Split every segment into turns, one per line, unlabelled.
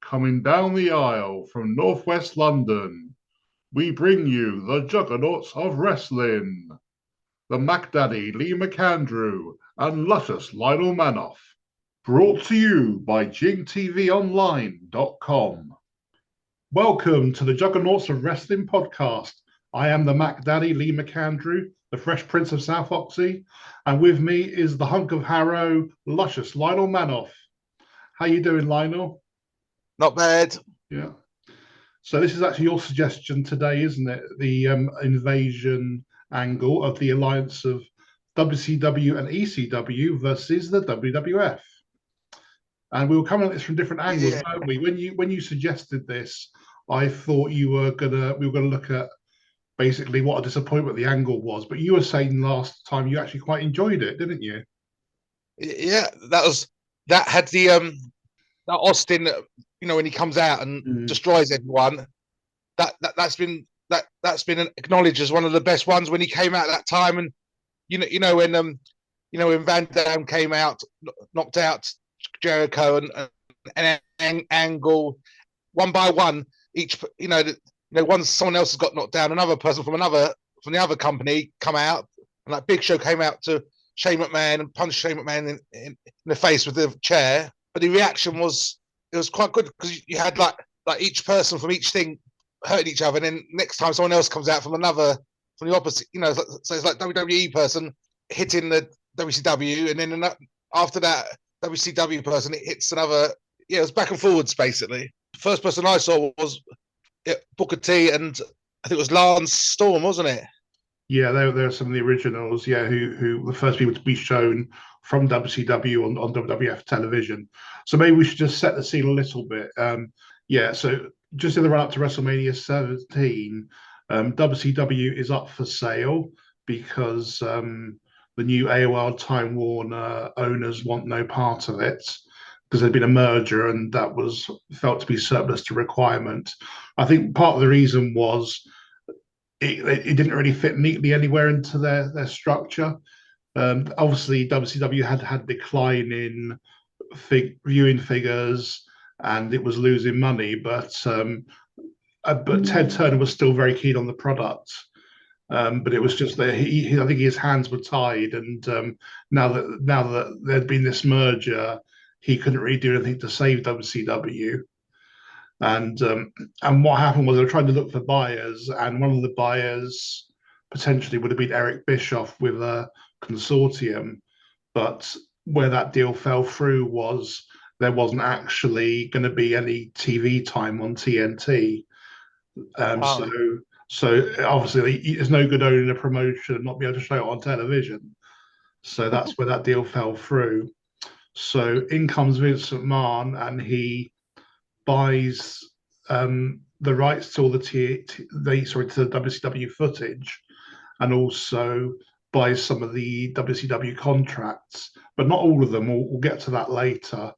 Coming down the aisle from northwest London, we bring you the Juggernauts of Wrestling, the Mac Daddy Lee McAndrew and luscious Lionel Manoff. Brought to you by JingTVOnline.com. Welcome to the Juggernauts of Wrestling podcast. I am the Mac Daddy Lee McAndrew, the Fresh Prince of South Oxy, and with me is the hunk of Harrow, luscious Lionel Manoff. How you doing, Lionel?
Not bad.
Yeah. So this is actually your suggestion today, isn't it? The invasion angle of the alliance of WCW and ECW versus the WWF. And we were coming at this from different angles, weren't we? When you suggested this, I thought we were gonna look at basically what a disappointment the angle was. But you were saying last time you actually quite enjoyed it, didn't you?
Yeah, that had the that Austin, when he comes out and destroys everyone, that's been acknowledged as one of the best ones when he came out at that time. And when Van Dam came out, knocked out Jericho and Angle one by one, each once someone else has got knocked down, another person from the other company come out, and like Big Show came out to Shane McMahon and punched Shane McMahon in the face with the chair. But the reaction was quite good because you had like each person from each thing hurting each other, and then next time someone else comes out from the opposite, so it's like WWE person hitting the WCW, and then after that WCW person it hits another. Yeah, it was back and forwards basically. The first person I saw was Booker T, and I think it was Lance Storm, wasn't it?
Yeah, they're some of the originals. Yeah, who the first people to be shown from WCW on WWF television. So maybe we should just set the scene a little bit. So just in the run up to WrestleMania 17, WCW is up for sale because the new AOL Time Warner owners want no part of it because there'd been a merger and that was felt to be surplus to requirement. I think part of the reason was it didn't really fit neatly anywhere into their structure. Obviously, WCW had decline in viewing figures, and it was losing money. But Ted Turner was still very keen on the product. But it was just that I think his hands were tied, and now that there'd been this merger, he couldn't really do anything to save WCW. And what happened was they were trying to look for buyers, and one of the buyers potentially would have been Eric Bischoff with a consortium. But where that deal fell through was there wasn't actually going to be any TV time on TNT. So obviously it's no good owning a promotion and not be able to show it on television. So that's where that deal fell through. So in comes Vince McMahon, and he buys the rights to all the WCW footage, and also buys some of the WCW contracts, but not all of them. We'll get to that later.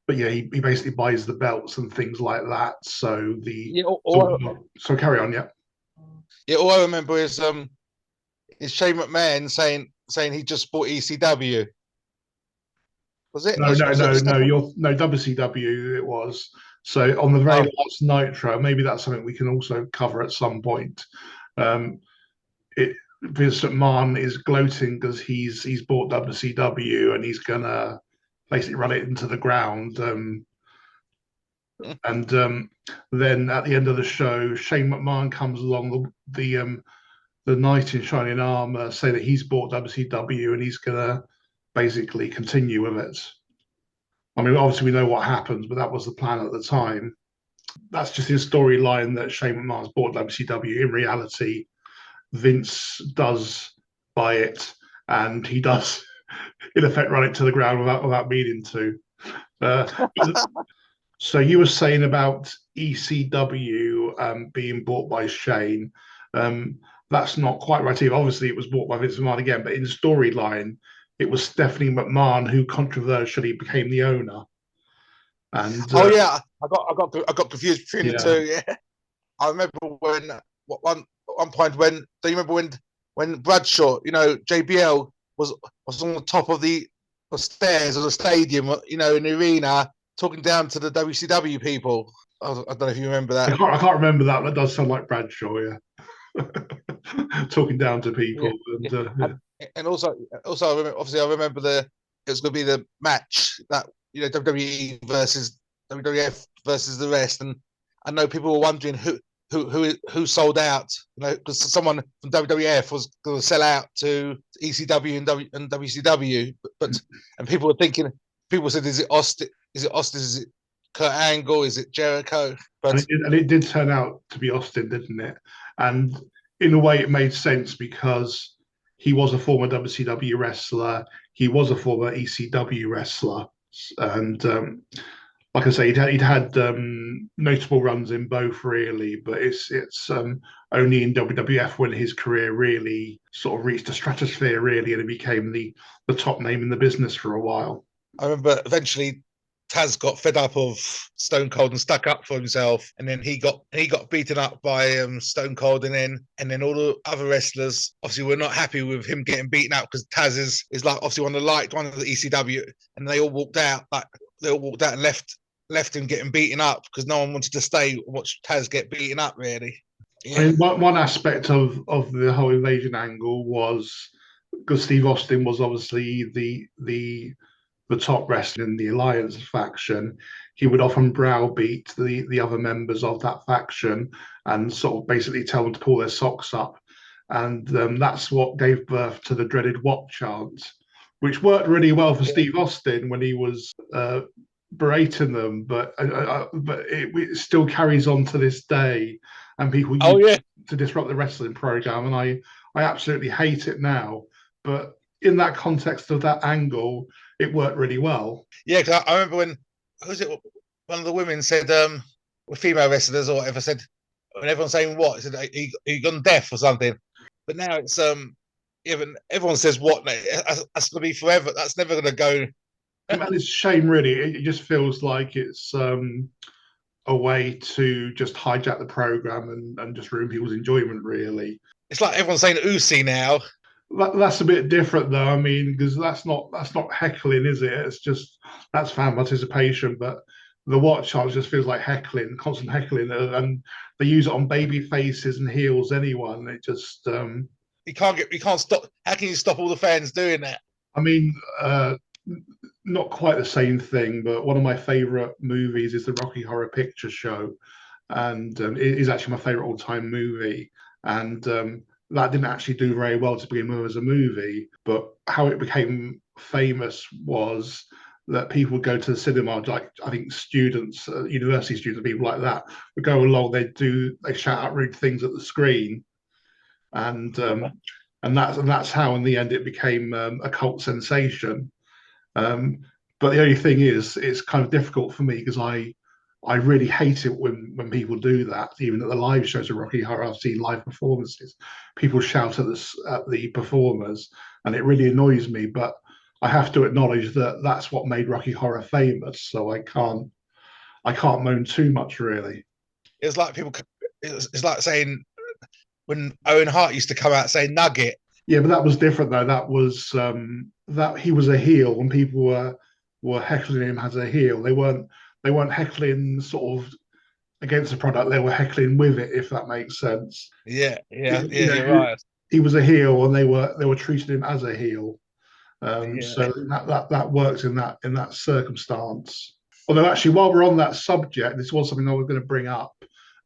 But yeah, he basically buys the belts and things like that. So so carry on, yeah.
Yeah, all I remember is Shane McMahon saying he just bought ECW. Was it?
No, WCW it was. So on the very last Nitro, maybe that's something we can also cover at some point. Vince McMahon is gloating because he's bought WCW and he's gonna basically run it into the ground. And then at the end of the show, Shane McMahon comes along, the knight in shining armor, say that he's bought WCW and he's gonna basically continue with it. I mean, obviously we know what happens, but that was the plan at the time. That's just his storyline that Shane McMahon's bought WCW. In reality, Vince does buy it, and he does, in effect, run it to the ground without meaning to. So you were saying about ECW being bought by Shane. That's not quite right either. Obviously, it was bought by Vince McMahon again, but in the storyline, it was Stephanie McMahon who controversially became the owner. And
I got confused between the two. Yeah, I remember when one point when do you remember when Bradshaw, JBL was on the top of the stairs of the stadium, in the arena, talking down to the WCW people. I don't know if you remember that.
I can't remember that. That does sound like Bradshaw, yeah. Talking down to people.
Yeah,
And,
yeah. And also, I remember, obviously, I remember it was going to be the match that WWE versus WWF versus the rest, and I know people were wondering who sold out, because someone from WWF was going to sell out to ECW and WCW, and people were thinking, people said, is it Austin? Is it Austin? Is it Kurt Angle? Is it Jericho? But
and it did turn out to be Austin, didn't it? And in a way, it made sense because he was a former WCW wrestler. He was a former ECW wrestler, and like I say, he'd had notable runs in both, really. But it's only in WWF when his career really sort of reached the stratosphere, really, and it became the top name in the business for a while.
I remember eventually Taz got fed up of Stone Cold and stuck up for himself, and then he got beaten up by Stone Cold, and then all the other wrestlers obviously were not happy with him getting beaten up, because Taz is like obviously one of the ECW, and they all walked out and left him getting beaten up, because no one wanted to stay and watch Taz get beaten up, really.
Yeah. I mean, one aspect of the whole invasion angle was because Steve Austin was obviously the top wrestler in the Alliance faction. He would often browbeat the other members of that faction and sort of basically tell them to pull their socks up. And that's what gave birth to the dreaded "What" chant, which worked really well for Steve Austin when he was berating them, but it still carries on to this day, and people use it to disrupt the wrestling program, and I absolutely hate it now. But in that context of that angle, it worked really well.
Yeah, because I remember when one of the women said, female wrestlers or whatever, said, when everyone's saying "what," said, "Are you gone deaf or something?" But now it's even everyone says "what." That's going to be forever. That's never going to go.
And it's a shame, really. It just feels like it's a way to just hijack the program and just ruin people's enjoyment, really.
It's like everyone's saying "Usi" now.
That's a bit different, though. I mean, because that's not heckling, is it? It's just that's fan participation. But the "what" chant just feels like heckling, constant heckling, and they use it on baby faces and heels. Anyone, it just
you can't stop. How can you stop all the fans doing that?
I mean, not quite the same thing, but one of my favorite movies is the Rocky Horror Picture Show, and it is actually my favorite all-time movie. And that didn't actually do very well to begin with as a movie, but how it became famous was that people would go to the cinema, like I think students, university students, people like that would go along. They shout out rude things at the screen, and that's how in the end it became a cult sensation. But the only thing is, it's kind of difficult for me because I really hate it when people do that. Even at the live shows of Rocky Horror, I've seen live performances. People shout at the performers, and it really annoys me. But I have to acknowledge that that's what made Rocky Horror famous. So I can't moan too much, really.
It's like it's like saying when Owen Hart used to come out saying "Nugget."
Yeah, but that was different though. That was that he was a heel, and people were heckling him as a heel. They weren't heckling sort of against the product. They were heckling with it, if that makes sense.
Yeah, you're right.
He was a heel, and they were treating him as a heel. So that works in that circumstance. Although actually, while we're on that subject, this was something I was going to bring up.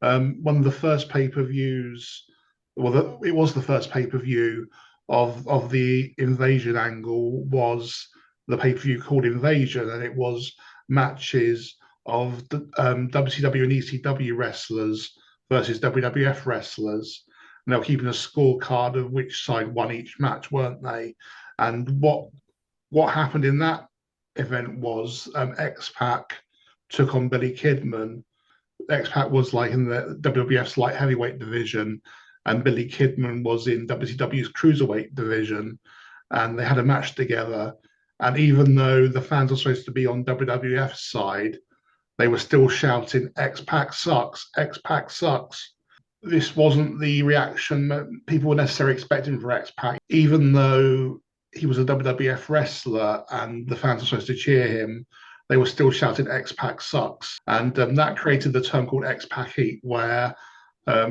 One of the first pay-per-views, it was the first pay-per-view of the invasion angle, was the pay-per-view called Invasion, and it was matches of the WCW and ECW wrestlers versus WWF wrestlers. And they were keeping a scorecard of which side won each match, weren't they? And what happened in that event was X-Pac took on Billy Kidman. X-Pac was like in the WWF's light heavyweight division, and Billy Kidman was in WCW's cruiserweight division, and they had a match together. And even though the fans were supposed to be on WWF's side, they were still shouting, "X-Pac sucks, X-Pac sucks." This wasn't the reaction that people were necessarily expecting for X-Pac, even though he was a WWF wrestler and the fans were supposed to cheer him. they were still shouting X-Pac sucks. And that created the term called X-Pac heat, where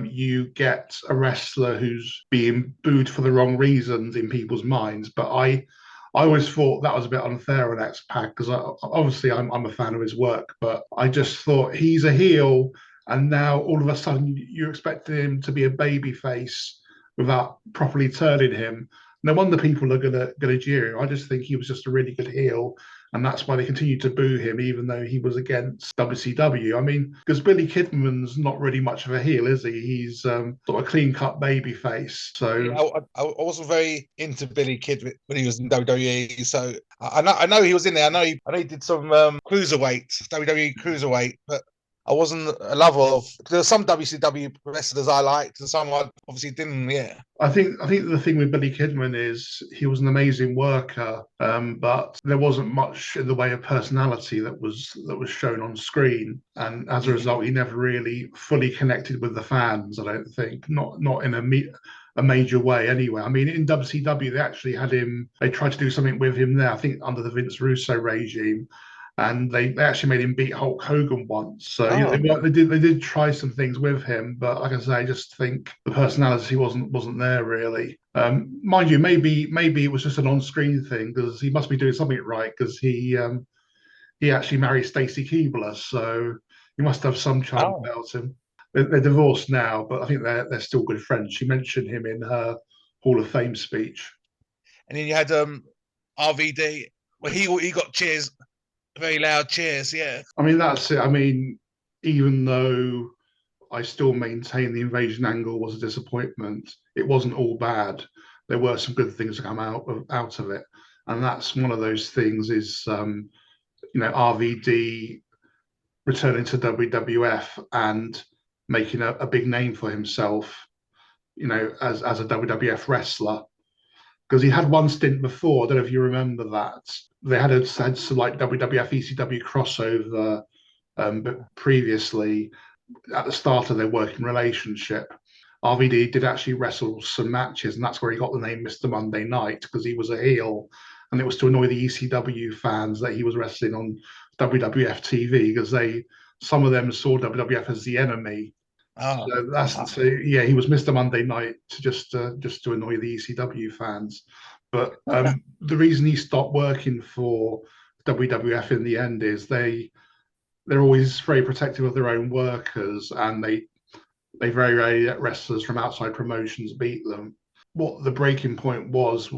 you get a wrestler who's being booed for the wrong reasons in people's minds. But I always thought that was a bit unfair on X-Pac, because obviously I'm a fan of his work, but I just thought he's a heel, and now all of a sudden you expected him to be a baby face without properly turning him. No wonder people are gonna jeer him. I just think he was just a really good heel, and that's why they continue to boo him, even though he was against WCW. I mean, because Billy Kidman's not really much of a heel, is he? He's sort of a clean-cut baby face. So
yeah, I wasn't very into Billy Kidman when he was in WWE. So I know he was in there. I know he did some cruiserweight, WWE cruiserweight, but I wasn't a lover of. There were some WCW wrestlers I liked, and some I obviously didn't. Yeah,
I think the thing with Billy Kidman is he was an amazing worker, but there wasn't much in the way of personality that was shown on screen, and as a result, he never really fully connected with the fans. I don't think, not in a major way anyway. I mean, in WCW, they actually had him. They tried to do something with him there. I think under the Vince Russo regime, and they actually made him beat Hulk Hogan once. So they did try some things with him, but like I say, I just think the personality wasn't there really. Mind you, maybe it was just an on-screen thing, because he must be doing something right, because he actually married Stacy Keibler, so he must have some charm about him. They're divorced now, but I think they're still good friends. She mentioned him in her Hall of Fame speech.
And then you had RVD, where he got cheers. Very loud cheers, yeah.
I mean, that's it. I mean, even though I still maintain the invasion angle was a disappointment, it wasn't all bad. There were some good things to come out of it, and that's one of those things. Is RVD returning to WWF and making a big name for himself, as a WWF wrestler, because he had one stint before. I don't know if you remember that. They had some like WWF ECW crossover, but previously, at the start of their working relationship, RVD did actually wrestle some matches, and that's where he got the name Mr. Monday Night, because he was a heel, and it was to annoy the ECW fans that he was wrestling on WWF TV, because some of them saw WWF as the enemy. So yeah, he was Mr. Monday Night to just to annoy the ECW fans. But the reason he stopped working for WWF in the end is they're always very protective of their own workers, and they very rarely let wrestlers from outside promotions beat them. What the breaking point was,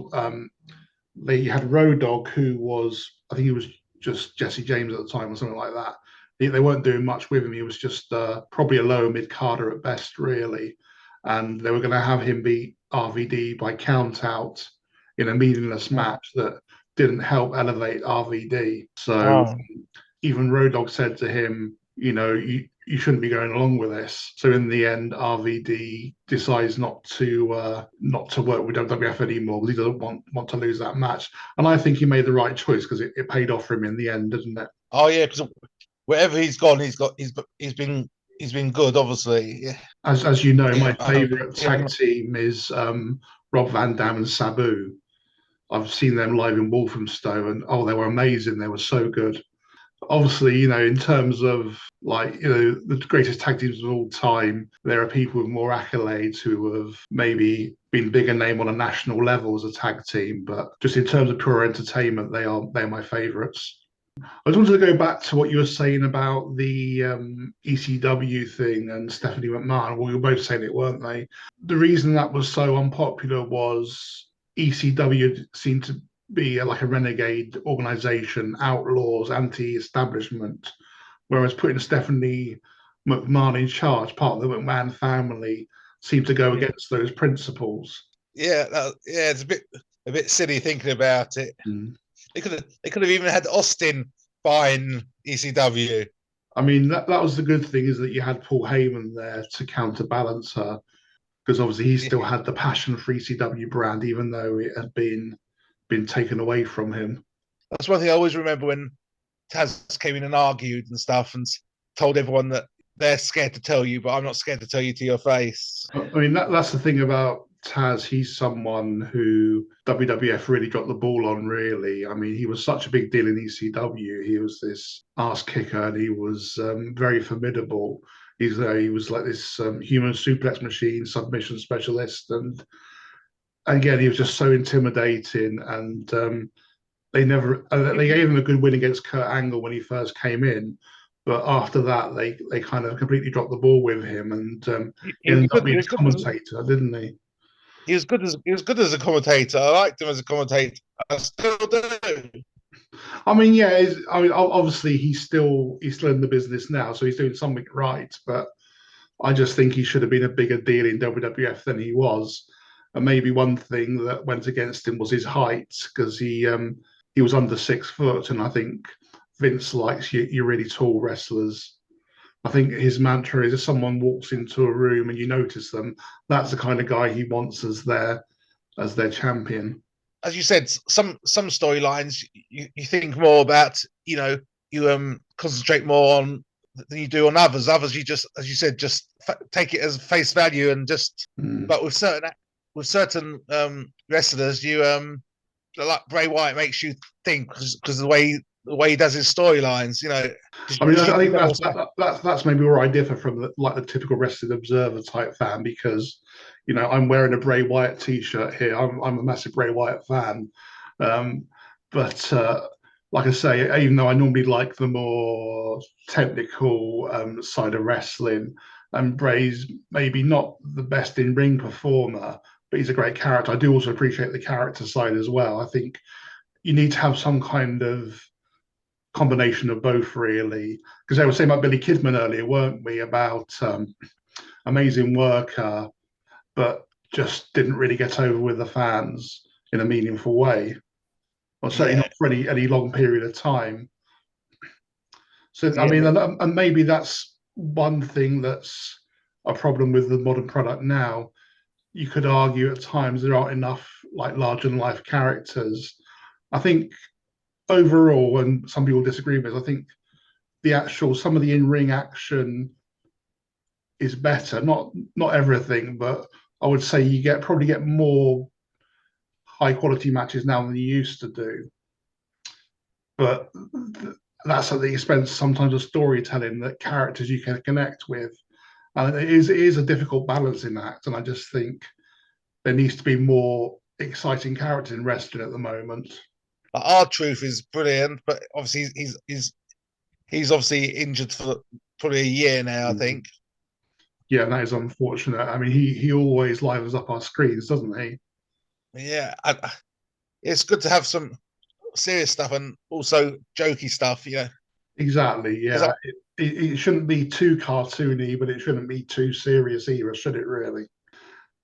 they had Road Dogg, who was, I think he was just Jesse James at the time or something like that. They weren't doing much with him. He was just probably a lower mid-carder at best, really. And they were going to have him beat RVD by count out in a meaningless match that didn't help elevate RVD. So even Road Dogg said to him, you shouldn't be going along with this. So in the end, RVD decides not to work with WWF anymore, because he doesn't want to lose that match. And I think he made the right choice, because it paid off for him in the end, didn't it?
Oh yeah, because wherever he's gone, he's been good, obviously. Yeah.
As you know, my favourite tag team is Rob Van Dam and Sabu. I've seen them live in Walthamstow, and they were amazing. They were so good. Obviously, in terms of the greatest tag teams of all time, there are people with more accolades who have maybe been bigger name on a national level as a tag team, but just in terms of pure entertainment, they're my favourites. I just wanted to go back to what you were saying about the ECW thing and Stephanie McMahon. Well, you were both saying it, weren't they? The reason that was so unpopular was ECW seemed to be like a renegade organization, outlaws, anti-establishment, whereas putting Stephanie McMahon in charge, part of the McMahon family, seemed to go against those principles.
Yeah, it's a bit silly thinking about it. They could have even had Austin buying ECW.
I mean, that was the good thing, is that you had Paul Heyman there to counterbalance her, because obviously he still had the passion for ECW brand, even though it had been taken away from him.
That's one thing I always remember, when Taz came in and argued and stuff and told everyone that they're scared to tell you, but I'm not scared to tell you to your face.
I mean, that's the thing about Taz, he's someone who WWF really dropped the ball on, really. I mean, he was such a big deal in ECW. He was this ass kicker and he was very formidable. He was like this human suplex machine, submission specialist. And again, he was just so intimidating. And they gave him a good win against Kurt Angle when he first came in. But after that, they kind of completely dropped the ball with him, and he ended up being a commentator, didn't he?
He was good as a commentator. I liked him as a commentator. I still do.
I mean, yeah. I mean, obviously, he's still in the business now, so he's doing something right. But I just think he should have been a bigger deal in WWF than he was. And maybe one thing that went against him was his height, because he was under 6 foot, and I think Vince likes you really tall wrestlers. I think his mantra is if someone walks into a room and you notice them, that's the kind of guy he wants as their champion.
As you said, some storylines you think more about, you concentrate more on than you do on others. Others you just, as you said, just take it as face value and just. But with certain wrestlers, you like Bray Wyatt makes you think because the way he does his storylines,
I mean, I think that's maybe where I differ from the typical Wrestling Observer type fan, because I'm wearing a Bray Wyatt T-shirt here. I'm a massive Bray Wyatt fan, but like I say, even though I normally like the more technical side of wrestling, and Bray's maybe not the best in ring performer, but he's a great character. I do also appreciate the character side as well. I think you need to have some kind of combination of both, really, because they were saying about Billy Kidman earlier, weren't we, about amazing worker, but just didn't really get over with the fans in a meaningful way, or certainly not for any long period of time. So I mean, and maybe that's one thing that's a problem with the modern product now. You could argue at times there aren't enough like larger than life characters. I think overall, and some people disagree with, I think some of the in-ring action is better. Not everything, but I would say you probably get more high quality matches now than you used to do. But that's at the expense sometimes of storytelling, that characters you can connect with. And it is a difficult balancing act. And I just think there needs to be more exciting characters in wrestling at the moment.
R-Truth is brilliant, but obviously he's obviously injured for probably a year now, I think.
Yeah, that is unfortunate. I mean, he always livens up our screens, doesn't he?
Yeah, it's good to have some serious stuff and also jokey stuff,
Exactly, yeah. It shouldn't be too cartoony, but it shouldn't be too serious either, should it really?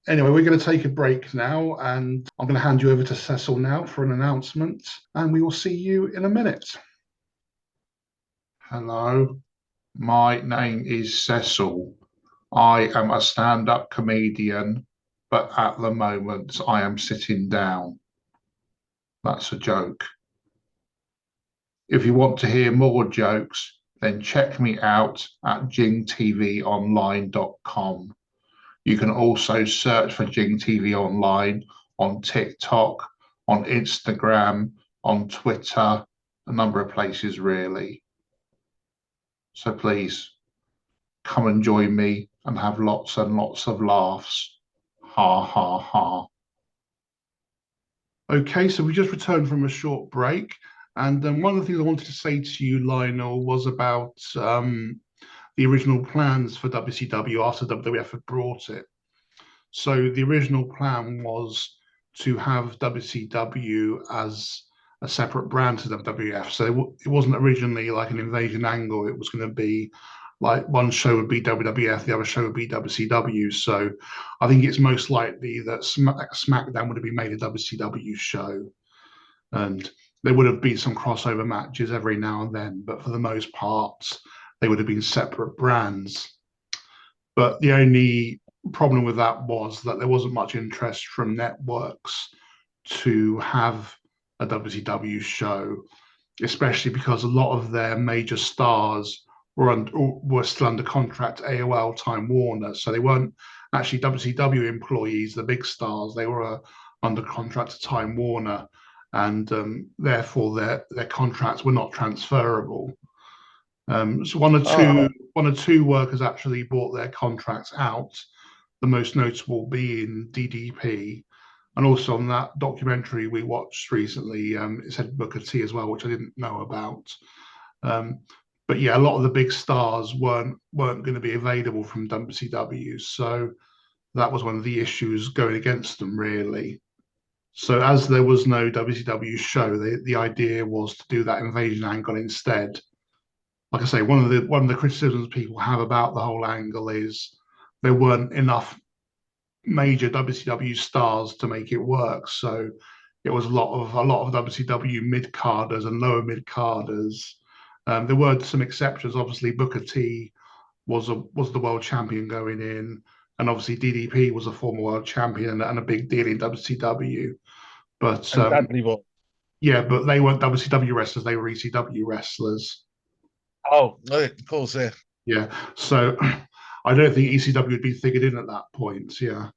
Anyway, we're going to take a break now, and I'm going to hand you over to Cecil now for an announcement, and we will see you in a minute. Hello, my name is Cecil. I am a stand-up comedian, but at the moment I am sitting down. That's a joke. If you want to hear more jokes, then check me out at jingtvonline.com. You can also search for Jing TV Online on TikTok, on Instagram, on Twitter, a number of places really. So please come and join me and have lots and lots of laughs. Ha ha ha. Okay, so we just returned from a short break, and one of the things I wanted to say to you, Lionel, was about the original plans for WCW after WWF had brought it. So the original plan was to have WCW as a separate brand to WWF. So it wasn't originally like an invasion angle. It was going to be like one show would be WWF, the other show would be WCW. So I think it's most likely that SmackDown would have been made a WCW show. And there would have been some crossover matches every now and then, but for the most part, they would have been separate brands. But the only problem with that was that there wasn't much interest from networks to have a WCW show, especially because a lot of their major stars were still under contract AOL, Time Warner, so they weren't actually WCW employees, the big stars. They were under contract to Time Warner, and therefore their contracts were not transferable. So one or two workers actually bought their contracts out. The most notable being DDP, and also on that documentary we watched recently, it said Booker T as well, which I didn't know about. But yeah, a lot of the big stars weren't going to be available from WCW, so that was one of the issues going against them, really. So as there was no WCW show, the idea was to do that invasion angle instead. Like I say, one of the criticisms people have about the whole angle is there weren't enough major WCW stars to make it work. So it was a lot of WCW mid carders and lower mid carders. There were some exceptions. Obviously, Booker T was the world champion going in, and obviously DDP was a former world champion and a big deal in WCW. But yeah, but they weren't WCW wrestlers; they were ECW wrestlers.
Oh, of course, yeah.
Yeah, so I don't think ECW would be figured in at that point. Yeah.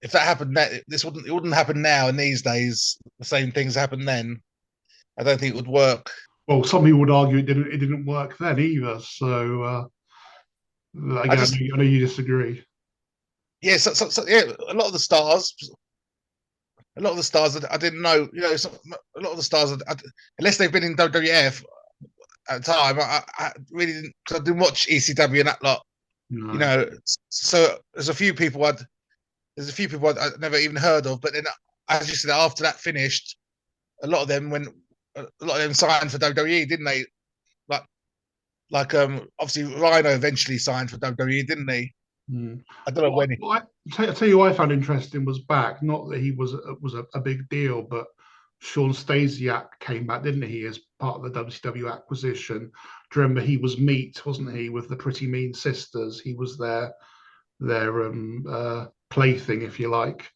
If that happened, it wouldn't happen now. In these days, the same things happen then. I don't think it would work.
Well, some people would argue it didn't work then either. So again, I know you disagree.
Yeah, so yeah, a lot of the stars I didn't know. You know, a lot of the stars, unless they've been in WWF at the time, I really didn't. Cause I didn't watch ECW and that lot. No. You know, so there's a few people I'd never even heard of. But then, as you said, after that finished, a lot of them signed for WWE, didn't they? Like obviously Rhino eventually signed for WWE, didn't he? I don't know when.
I tell you what I found interesting was back. Not that he was a big deal, but Sean Stasiak came back, didn't he, as part of the WCW acquisition? Do you remember he was Meat, wasn't he, with the Pretty Mean Sisters? He was their plaything, if you like.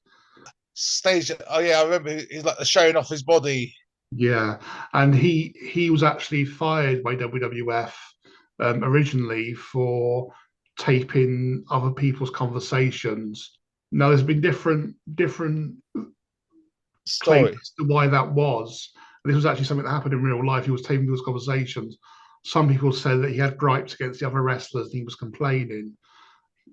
Stasiak, oh yeah, I remember he's like showing off his body.
Yeah, and he was actually fired by WWF originally for taping other people's conversations. Now, there's been different claims as to why that was. And this was actually something that happened in real life. He was taping those conversations. Some people said that he had gripes against the other wrestlers and he was complaining.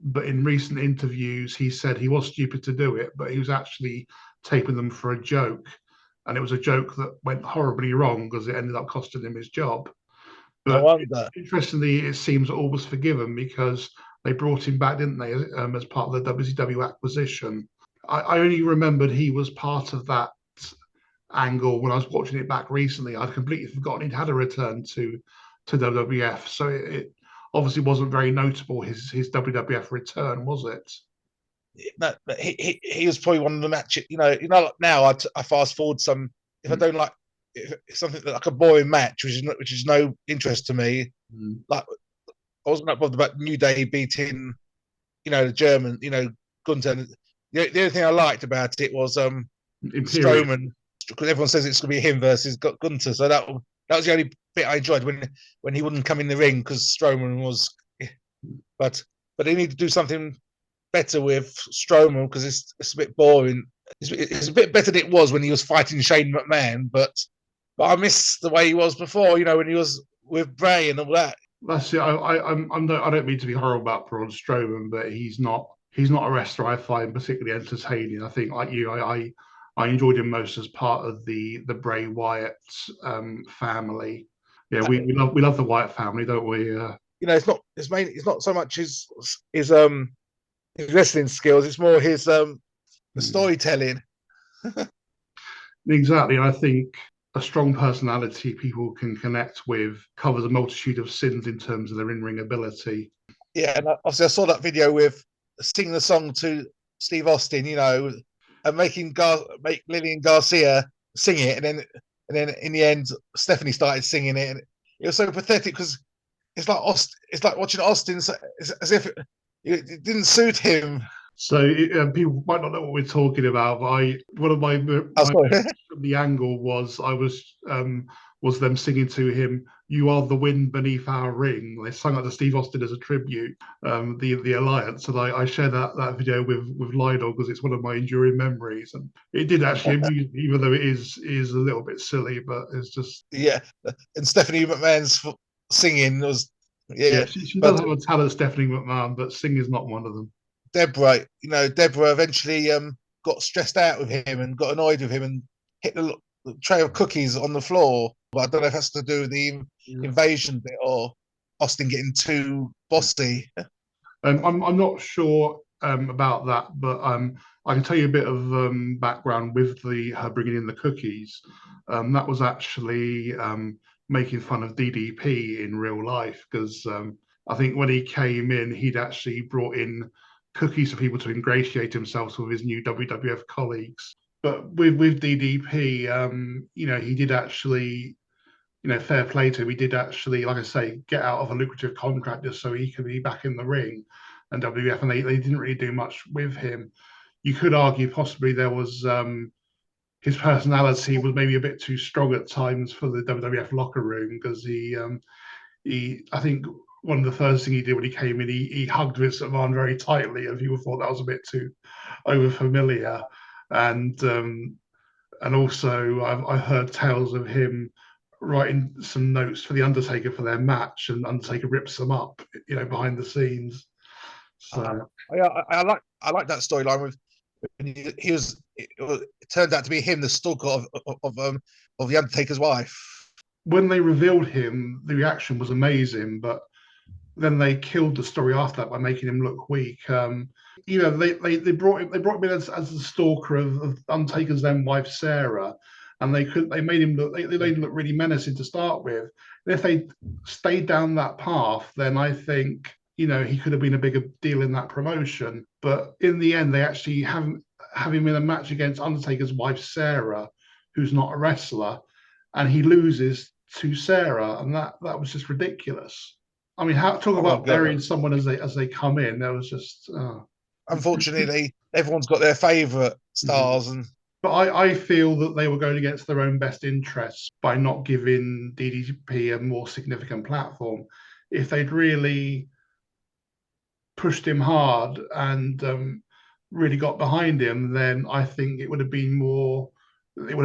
But in recent interviews, he said he was stupid to do it, but he was actually taping them for a joke. And it was a joke that went horribly wrong because it ended up costing him his job. But interestingly, it seems all was forgiven because they brought him back, didn't they, as part of the WCW acquisition. I only remembered he was part of that angle when I was watching it back recently. I'd completely forgotten he'd had a return to WWF. So it obviously wasn't very notable, his WWF return, was it?
No, but he was probably one of the matches. You know, now I fast forward some. If I don't like something like a boring match, which is no interest to me. Like I wasn't that bothered about New Day beating, the German, Gunther. The only thing I liked about it was Strowman, because everyone says it's going to be him versus Gunther. So that was the only bit I enjoyed when he wouldn't come in the ring because Strowman was. But they need to do something better with Strowman because it's a bit boring. It's a bit better than it was when he was fighting Shane McMahon, but I miss the way he was before. When he was with Bray and all that.
That's it. I don't mean to be horrible about Braun Strowman, but he's not a wrestler I find particularly entertaining. I think, like you, I enjoyed him most as part of the Bray Wyatt family. Yeah, we love the Wyatt family, don't we?
It's not so much his wrestling skills. It's more his storytelling.
Exactly. I think a strong personality people can connect with covers a multitude of sins in terms of their in-ring ability.
Yeah, and obviously I saw that video with singing the song to Steve Austin, and make Lillian Garcia sing it, and then in the end Stephanie started singing it, and it was so pathetic because it's like watching Austin as if it didn't suit him.
So people might not know what we're talking about, but one of my the angle was them singing to him, "You are the wind beneath our ring." They sung it to Steve Austin as a tribute, the Alliance, and I share that video with Lionel because it's one of my enduring memories, and it did actually amuse me, even though it is a little bit silly, but it's just
And Stephanie McMahon's singing was
she
but
does have a talent, Stephanie McMahon, but singing's not one of them.
Deborah eventually got stressed out with him and got annoyed with him and hit the tray of cookies on the floor. But I don't know if that's to do with the invasion bit or Austin getting too bossy.
I'm not sure about that, but I can tell you a bit of background with her bringing in the cookies. That was actually making fun of DDP in real life, because I think when he came in, he'd actually brought in cookies for people to ingratiate himself with his new WWF colleagues. But with DDP, he did actually, fair play to him. He did actually, like I say, get out of a lucrative contract just so he could be back in the ring. And WWF, and they didn't really do much with him. You could argue possibly there was his personality was maybe a bit too strong at times for the WWF locker room, because I think one of the first things he did when he came in, he hugged Vince McMahon very tightly, and people thought that was a bit too over familiar. And also I've heard tales of him writing some notes for the Undertaker for their match, and Undertaker rips them up, behind the scenes. So
I like that storyline with it turned out to be him, the stalker of the Undertaker's wife.
When they revealed him, the reaction was amazing, but then they killed the story after that by making him look weak. They brought him in as the stalker of Undertaker's then wife Sarah, and they made him look really menacing to start with. And if they stayed down that path, then I think he could have been a bigger deal in that promotion. But in the end, they actually have him in a match against Undertaker's wife Sarah, who's not a wrestler, and he loses to Sarah, and that was just ridiculous. I mean, talk about burying someone as they come in. There was just
unfortunately, everyone's got their favourite stars,
but I feel that they were going against their own best interests by not giving DDP a more significant platform. If they'd really pushed him hard and really got behind him, then I think it would have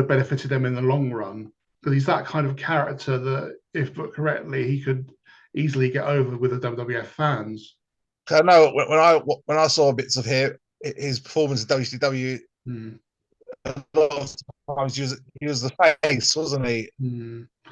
benefited them in the long run, because he's that kind of character that, if put correctly, he could easily get over with the WWF fans.
I know when I saw bits of his performance at WCW, a lot of times he was the face, wasn't he?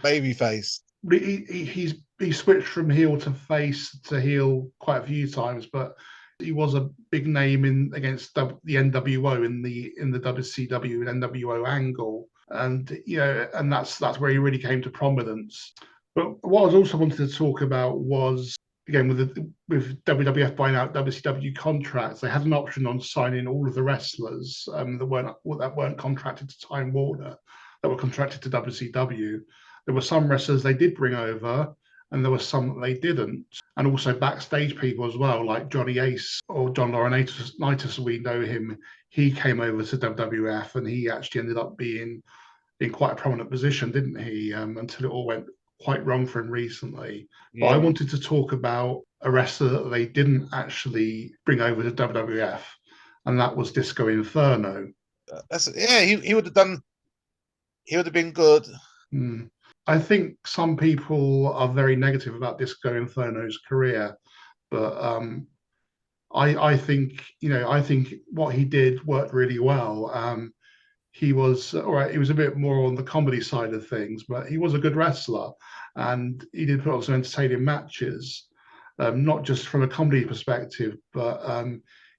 Baby face.
He switched from heel to face to heel quite a few times, but he was a big name against the NWO in the WCW and NWO angle, and and that's where he really came to prominence. But what I was also wanted to talk about was, again, with WWF buying out WCW contracts, they had an option on signing all of the wrestlers that weren't contracted to Time Warner, that were contracted to WCW. There were some wrestlers they did bring over, and there were some that they didn't. And also backstage people as well, like Johnny Ace or John Laurinaitis, we know him. He came over to WWF, and he actually ended up being in quite a prominent position, didn't he? Until it all went quite wrong for him recently. Yeah. But I wanted to talk about a wrestler that they didn't actually bring over to WWF, and that was Disco Inferno.
He would have done. He would have been good.
I think some people are very negative about Disco Inferno's career, but I think what he did worked really well. He was all right. He was a bit more on the comedy side of things, but he was a good wrestler, and he did put on some entertaining matches, not just from a comedy perspective, but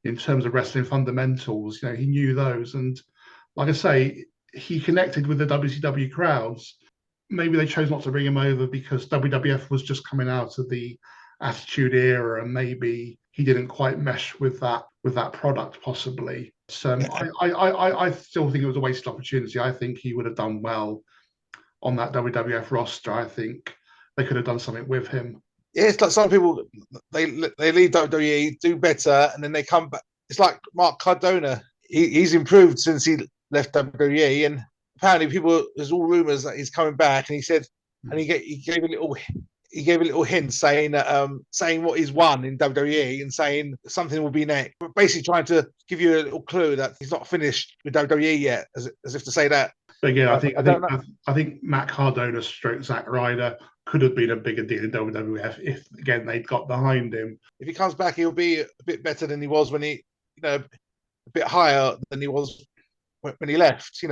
in terms of wrestling fundamentals. He knew those, and like I say, he connected with the WCW crowds. Maybe they chose not to bring him over because WWF was just coming out of the Attitude Era, and maybe he didn't quite mesh with that product, possibly. So I still think it was a wasted opportunity. I think he would have done well on that WWF roster. I think they could have done something with him.
Yeah, it's like some people, they leave WWE, do better, and then they come back. It's like Mark Cardona. He's improved since he left WWE, and apparently there's all rumors that he's coming back, and he said and he gave a little hint saying that saying what he's won in WWE and saying something will be next. But basically trying to give you a little clue that he's not finished with WWE yet, as if to say that.
But again, I think Matt Cardona stroke Zack Ryder could have been a bigger deal in WWF if again they'd got behind him.
If he comes back, he'll be a bit better than he was when he, a bit higher than he was when he left.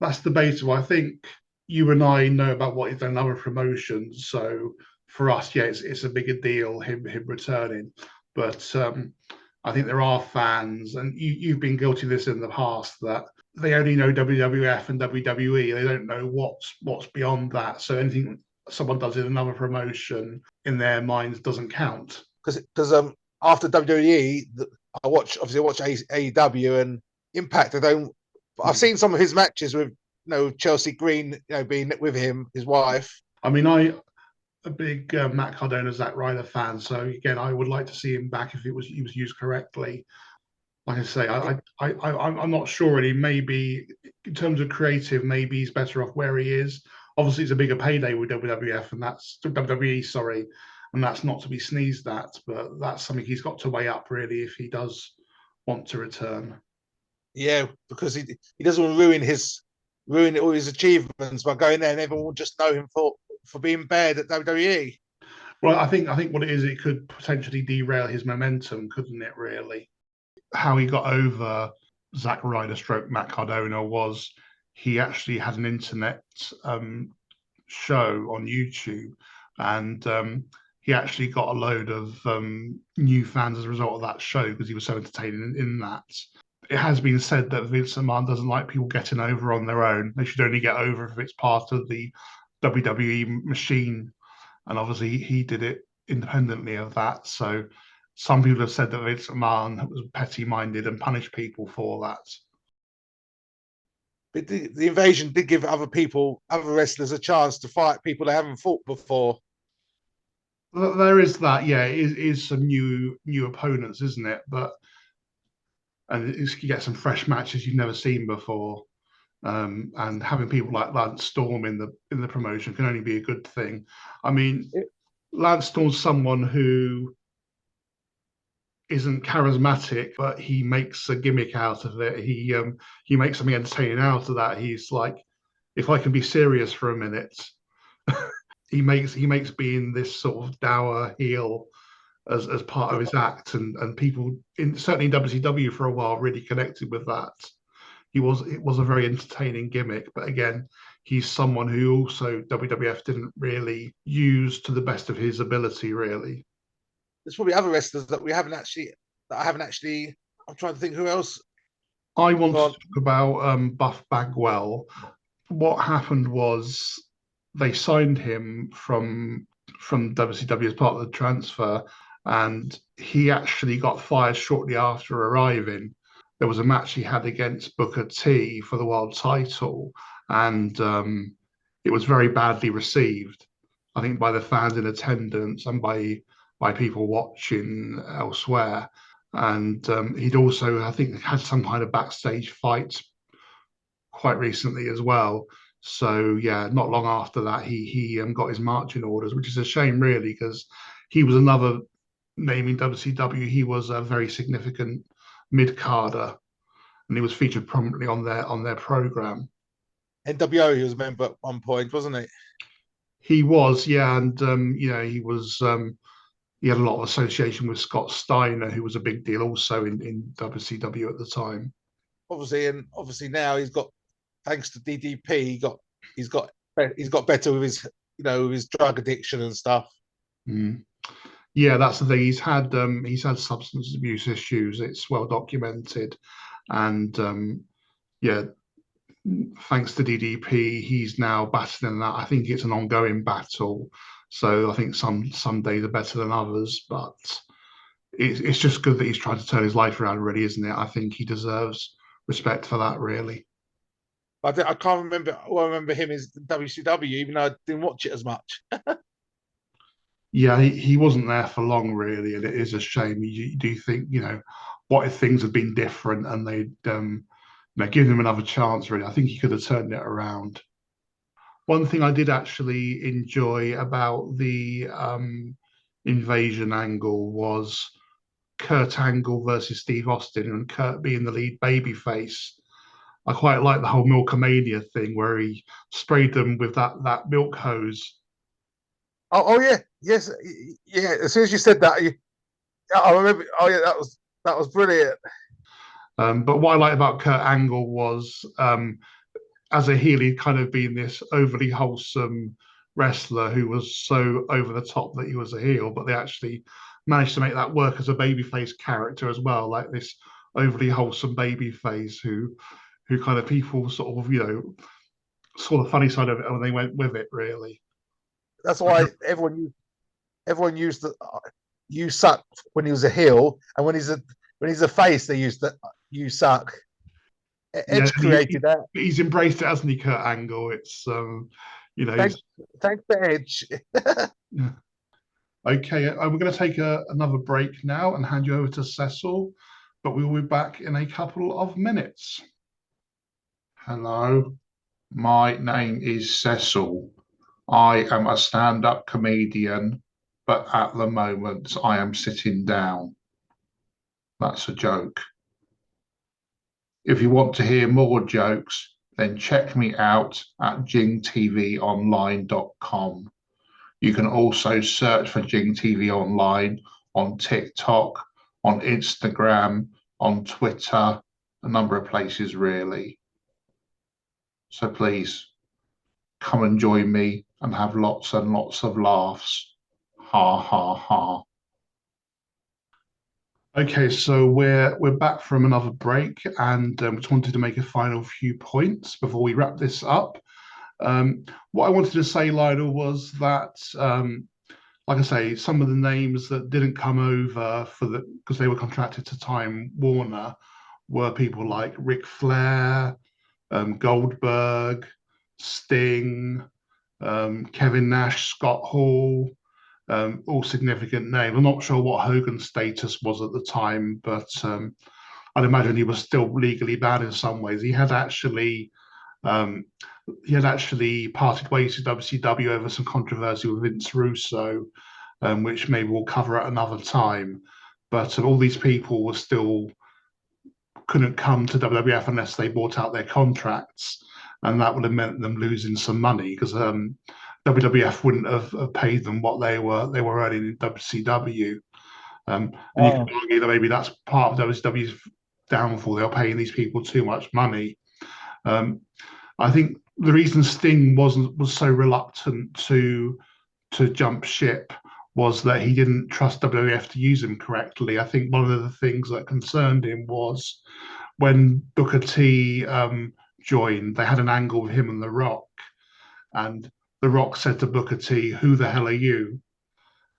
That's debatable. I think you and I know about what he's done in other promotions, so for us, yeah, it's a bigger deal him returning. But I think there are fans, and you've been guilty of this in the past, that they only know WWF and WWE. They don't know what's beyond that. So anything someone does in another promotion, in their minds, doesn't count.
Because after WWE, I watch AEW and Impact. I've seen some of his matches with Chelsea Green, being with him, his wife.
I mean, I'm a big Matt Cardona, Zack Ryder fan. So again, I would like to see him back if he was used correctly. Like I say, I'm not sure really. Maybe in terms of creative, maybe he's better off where he is. Obviously, it's a bigger payday with WWF and that's WWE, sorry, and that's not to be sneezed at. But that's something he's got to weigh up really if he does want to return.
Yeah, because he doesn't want to ruin all his achievements by going there, and everyone will just know him for being bad at WWE.
Well, I think what it is, it could potentially derail his momentum, couldn't it? Really, how he got over Zack Ryder stroke Matt Cardona was he actually had an internet show on YouTube, and he actually got a load of new fans as a result of that show because he was so entertaining in that. It has been said that Vince McMahon doesn't like people getting over on their own. They should only get over if it's part of the WWE machine. And obviously he did it independently of that. So some people have said that Vince McMahon was petty-minded and punished people for that.
But the invasion did give other wrestlers a chance to fight people they haven't fought before.
There is that, yeah. It is some new opponents, isn't it? And you get some fresh matches you've never seen before. And having people like Lance Storm in the promotion can only be a good thing. I mean, Lance Storm's someone who isn't charismatic, but he makes a gimmick out of it. He makes something entertaining out of that. He's like, if I can be serious for a minute, he makes being this sort of dour heel as part of his act, and people certainly in WCW for a while really connected with that. It was a very entertaining gimmick, but again, he's someone who also WWF didn't really use to the best of his ability, really.
There's probably other wrestlers that I haven't actually. I'm trying to think who else.
I want to talk about Buff Bagwell. What happened was they signed him from WCW as part of the transfer, and he actually got fired shortly after arriving. There was a match he had against Booker T for the world title, and it was very badly received, I think, by the fans in attendance and by people watching elsewhere. And he'd also, I think, had some kind of backstage fight quite recently as well. So yeah, not long after that, he got his marching orders, which is a shame, really, because he was another name in WCW. He was a very significant mid-carder, and he was featured prominently on their program.
NWO, he was a member at one point, wasn't he?
He was, yeah, and he was. He had a lot of association with Scott Steiner, who was a big deal also in WCW at the time.
Obviously now he's got, thanks to DDP, he's got better with his his drug addiction and stuff.
Mm. Yeah, that's the thing. He's had substance abuse issues. It's well documented, and thanks to DDP, he's now battling that. I think it's an ongoing battle. So I think some days are better than others, but it's just good that he's trying to turn his life around, really, isn't it? I think he deserves respect for that, really.
I can't remember. All I remember him is WCW, even though I didn't watch it as much.
Yeah, he wasn't there for long, really, and it is a shame. You do think, what if things had been different and they'd given him another chance, really? I think he could have turned it around. one thing I did actually enjoy about the invasion angle was Kurt Angle versus Steve Austin, and Kurt being the lead babyface. I quite like the whole Milkamania thing where he sprayed them with that milk hose.
Oh yeah, yes, yeah. As soon as you said that, I remember. Oh yeah, that was brilliant.
But what I like about Kurt Angle was, as a heel, he'd kind of been this overly wholesome wrestler who was so over the top that he was a heel, but they actually managed to make that work as a babyface character as well, like this overly wholesome babyface who kind of people sort of, saw the funny side of it when they went with it, really.
That's why everyone used the "you suck" when he was a heel, and when he's a face, they used the "you suck."
Yeah,
Edge created that.
he's embraced it, hasn't he, Kurt Angle? It's
Thanks to Edge.
yeah. Okay, we're going to take another break now and hand you over to Cecil, but we will be back in a couple of minutes. Hello, my name is Cecil. I am a stand-up comedian, but at the moment I am sitting down. That's a joke. If you want to hear more jokes, then check me out at jingtvonline.com. You can also search for Jing TV Online on TikTok, on Instagram, on Twitter, a number of places really. So please come and join me and have lots and lots of laughs. Ha ha ha. Okay, so we're back from another break, and just wanted to make a final few points before we wrap this up. What I wanted to say, Lionel, was that, like I say, some of the names that didn't come over because they were contracted to Time Warner were people like Ric Flair, Goldberg, Sting, Kevin Nash, Scott Hall, all significant names. I'm not sure what Hogan's status was at the time, but I'd imagine he was still legally bad in some ways. He had actually parted ways with WCW over some controversy with Vince Russo, which maybe we'll cover at another time. But all these people were still couldn't come to WWF unless they bought out their contracts, and that would have meant them losing some money because WWF wouldn't have paid them what they were earning in WCW. And you can argue that maybe that's part of WCW's downfall. They were paying these people too much money. I think the reason Sting was so reluctant to jump ship was that he didn't trust WWF to use him correctly. I think one of the things that concerned him was when Booker T joined, they had an angle with him and The Rock, and The Rock said to Booker T, "Who the hell are you?"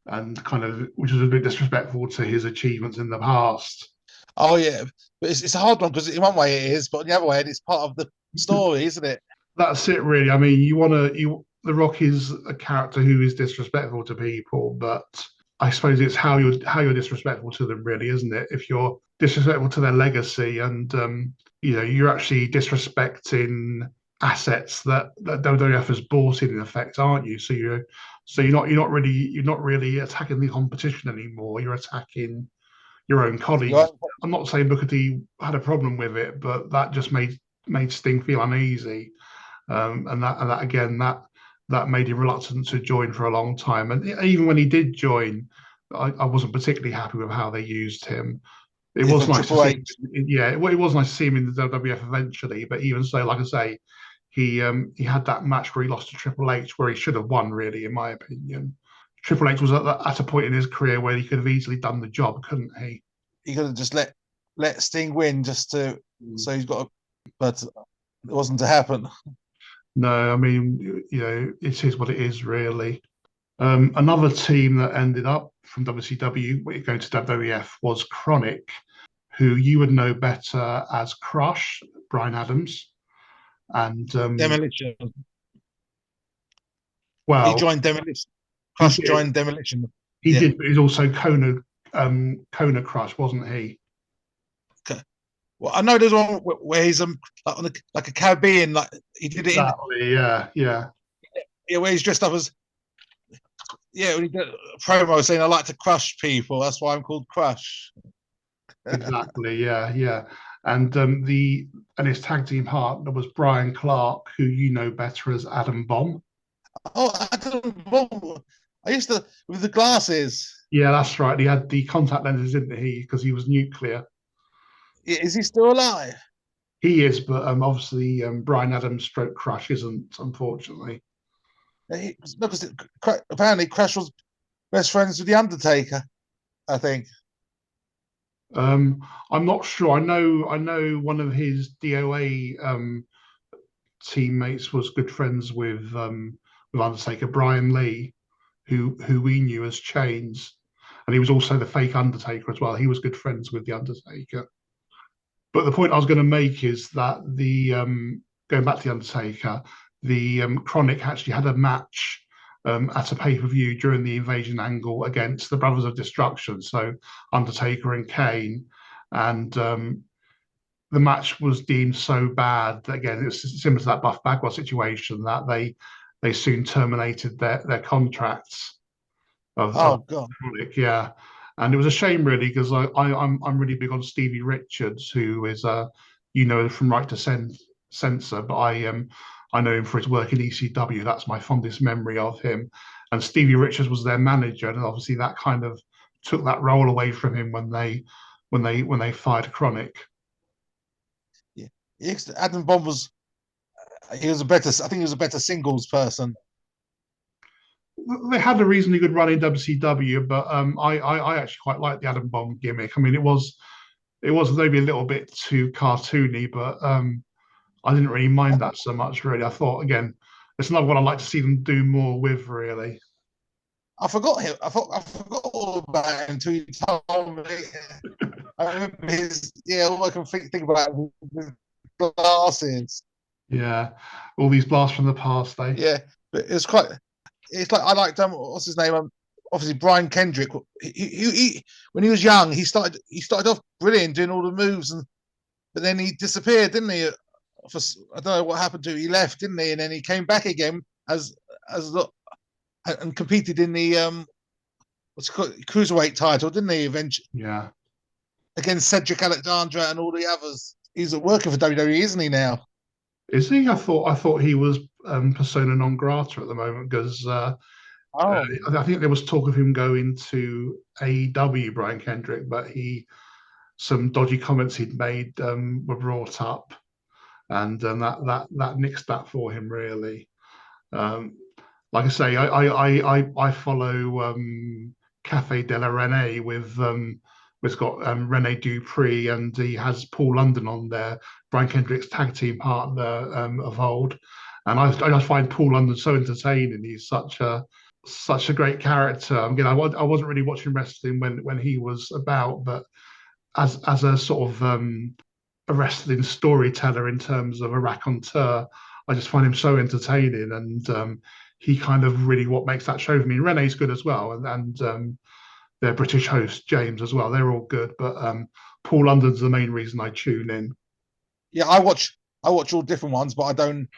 And kind of, which was a bit disrespectful to his achievements in the past.
Oh yeah, but it's a hard one because in one way it is, but on the other way it's part of the story, isn't it?
That's it, really. I mean, The Rock is a character who is disrespectful to people, but I suppose it's how you're disrespectful to them, really, isn't it? If you're disrespectful to their legacy, and you're actually disrespecting assets that WWF has bought in effect, aren't you? So you're not really attacking the competition anymore. You're attacking your own colleagues.
Right.
I'm not saying Booker T had a problem with it, but that just made Sting feel uneasy, and that made him reluctant to join for a long time. And even when he did join, I wasn't particularly happy with how they used him. It was nice to see. It was nice to see him in the WWF eventually. But even so, like I say, he had that match where he lost to Triple H, where he should have won, really, in my opinion. Triple H was at a point in his career where he could have easily done the job, couldn't he?
He could have just let Sting win just to so he's got but it wasn't to happen.
No, I mean, it is what it is, really. Another team that ended up from WCW going to WWF was Chronic, who you would know better as Crush, Bryan Adams, and
Demolition.
Well,
he joined Demolition. Crush joined Demolition.
He did, but he's also Kona Crush, wasn't he?
Okay. Well, I know there's one where he's like a Caribbean, like he did it.
Exactly. Yeah.
where he's dressed up as when he did a promo saying I like to crush people. That's why I'm called Crush.
Exactly. Yeah. And his tag team partner was Brian Clark, who you know better as Adam Bomb.
Oh, I used to with the glasses.
Yeah, that's right. He had the contact lenses, didn't he? Because he was nuclear.
Is he still alive?
He is, but obviously Brian Adams stroke Crush isn't, unfortunately.
Because apparently Crush was best friends with the Undertaker, I think.
I'm not sure. I know one of his DOA teammates was good friends with Undertaker, Brian Lee, who we knew as Chains, and he was also the fake Undertaker as well. He was good friends with the Undertaker. But the point I was going to make is that the going back to the Undertaker, the Chronic actually had a match at a pay-per-view during the Invasion angle against the Brothers of Destruction, so Undertaker and Kane, and the match was deemed so bad that, again, it's similar to that Buff Bagwell situation, that they soon terminated their contracts of
God.
Chronic, yeah. And it was a shame, really, because I'm really big on Stevie Richards, who is from Right to Censor, but I know him for his work in ECW. That's my fondest memory of him. And Stevie Richards was their manager, and obviously that kind of took that role away from him when they fired Chronic.
Yeah, Adam Bomb was I think he was a better singles person.
They had a reasonably good run in WCW, but I actually quite liked the Adam Bomb gimmick. I mean, it was maybe a little bit too cartoony, but I didn't really mind that so much. Really, I thought, again, it's not what I'd like to see them do more with. Really,
I forgot him. I forgot all about him until you told me. I remember all I can think about his glasses.
yeah, all these blasts from the past.
Yeah, but it's like I liked what's his name? Obviously Brian Kendrick. He when he was young, he started off brilliant doing all the moves, but then he disappeared, didn't he? I don't know what happened to him. He left, didn't he? And then he came back again and competed in the what's it called, cruiserweight title, didn't he? Eventually,
Yeah,
against Cedric Alexandra and all the others. He's working for WWE, isn't he now?
is he? I thought he was persona non grata at the moment, because I think there was talk of him going to AEW, Brian Kendrick, but some dodgy comments he'd made were brought up, and that nixed that for him, really. Um, like I say, I follow Cafe de la Rene with got Rene Dupree, and he has Paul London on there, Brian Kendrick's tag team partner of old. And I just find Paul London so entertaining. He's such a great character. I mean, I wasn't really watching wrestling when he was about, but as a sort of a wrestling storyteller in terms of a raconteur, I just find him so entertaining, and he kind of really what makes that show for me. And Rene's good as well, and their British host James as well. They're all good, but Paul London's the main reason I tune in.
Yeah, I watch all different ones, but I don't.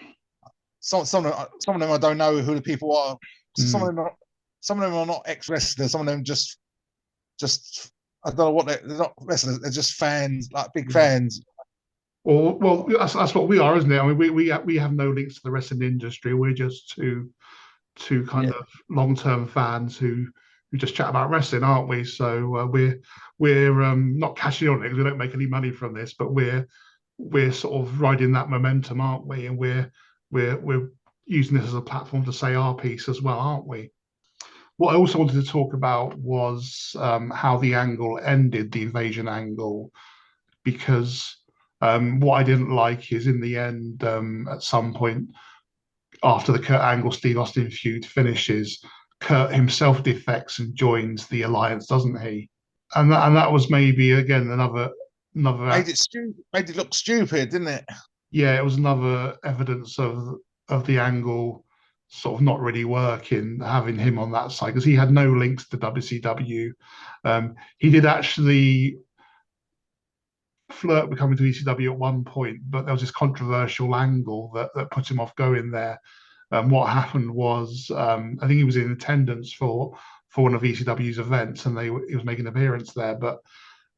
Some of them I don't know who the people are. Some of them are not ex wrestlers. Some of them just I don't know what they're not wrestlers. They're just fans, like big fans.
Well, that's what we are, isn't it? I mean, we have no links to the wrestling industry. We're just two kind of long-term fans who just chat about wrestling, aren't we? So we're not cashing on it because we don't make any money from this, but we're sort of riding that momentum, aren't we? And we're using this as a platform to say our piece as well, aren't we? What I also wanted to talk about was how the angle ended, the invasion angle, because what I didn't like is in the end, at some point after the Kurt Angle Steve Austin feud finishes, Kurt himself defects and joins the Alliance, doesn't he? And that was maybe again another
made it look stupid, didn't it?
Yeah, it was another evidence of the Angle sort of not really working, having him on that side, because he had no links to WCW. He did actually flirt with coming to ECW at one point, but there was this controversial angle that put him off going there. What happened was, I think he was in attendance for one of ECW's events, and he was making an appearance there. But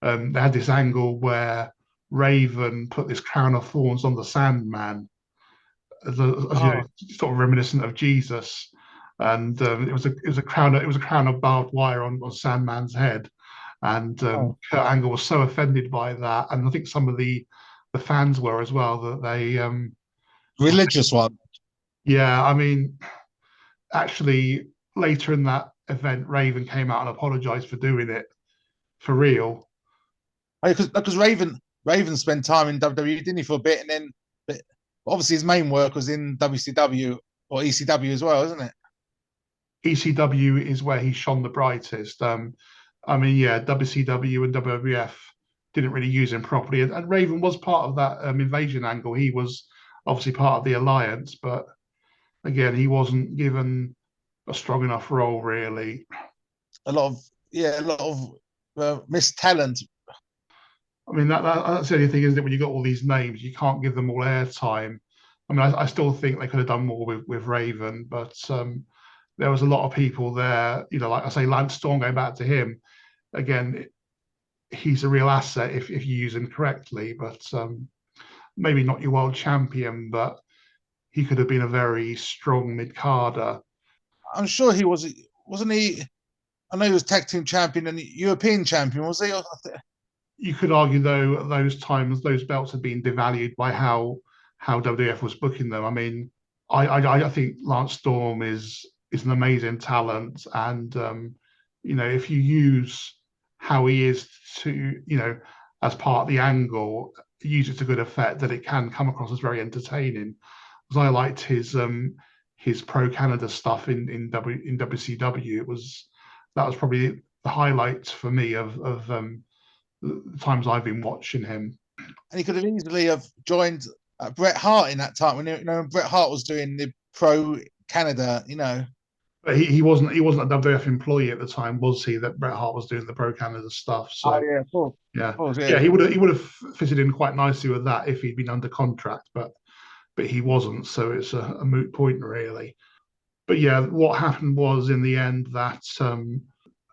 they had this angle where Raven put this crown of thorns on the Sandman, as you know, sort of reminiscent of Jesus. And it was a crown of barbed wire on Sandman's head. And Kurt Angle was so offended by that, and I think some of the fans were as well, that they
religious one.
Yeah, I mean, actually, later in that event, Raven came out and apologized for doing it for real.
Because Raven spent time in WWE, didn't he, for a bit, and then but obviously his main work was in WCW or ECW as well, isn't it?
ECW is where he shone the brightest. I mean, yeah, WCW and WWF didn't really use him properly, and Raven was part of that invasion angle. He was obviously part of the Alliance, but again, he wasn't given a strong enough role, really.
A lot of missed talent.
I mean, that's the only thing, isn't it? When you got all these names, you can't give them all airtime. I mean, I still think they could have done more with Raven, but there was a lot of people there. You know, like I say, Lance Storm, going back to him again, he's a real asset if you use him correctly. But maybe not your world champion, but he could have been a very strong mid-carder.
I'm sure he wasn't he? I know he was tag team champion and European champion, was he?
You could argue, though, at those times, those belts had been devalued by how WWF was booking them. I mean, I think Lance Storm is an amazing talent, and you know, if you use how he is to, you know, as part of the angle, use it to good effect, that it can come across as very entertaining. Because I liked his pro Canada stuff in WCW. That was probably the highlight for me of the times I've been watching him.
And he could have easily have joined Bret Hart in that time when Bret Hart was doing the pro Canada, you know.
But he wasn't a WWF employee at the time, was he? That Bret Hart was doing the pro Canada stuff. So
yeah, of course.
Yeah,
of course,
he would have fitted in quite nicely with that if he'd been under contract, but he wasn't. So it's a moot point, really. But yeah, what happened was, in the end, that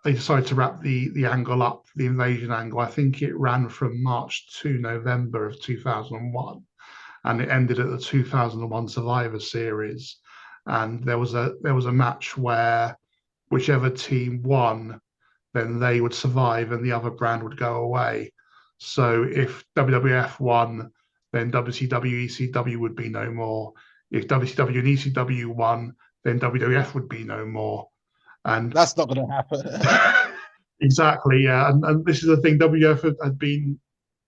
they decided to wrap the angle up, the invasion angle. I think it ran from March to November of 2001, and it ended at the 2001 Survivor Series. And there was a match where whichever team won, then they would survive and the other brand would go away. So if WWF won, then WCW, ECW would be no more. If WCW and ECW won, then WWF would be no more. And
that's not going to happen.
Exactly, yeah. And this is the thing, WWF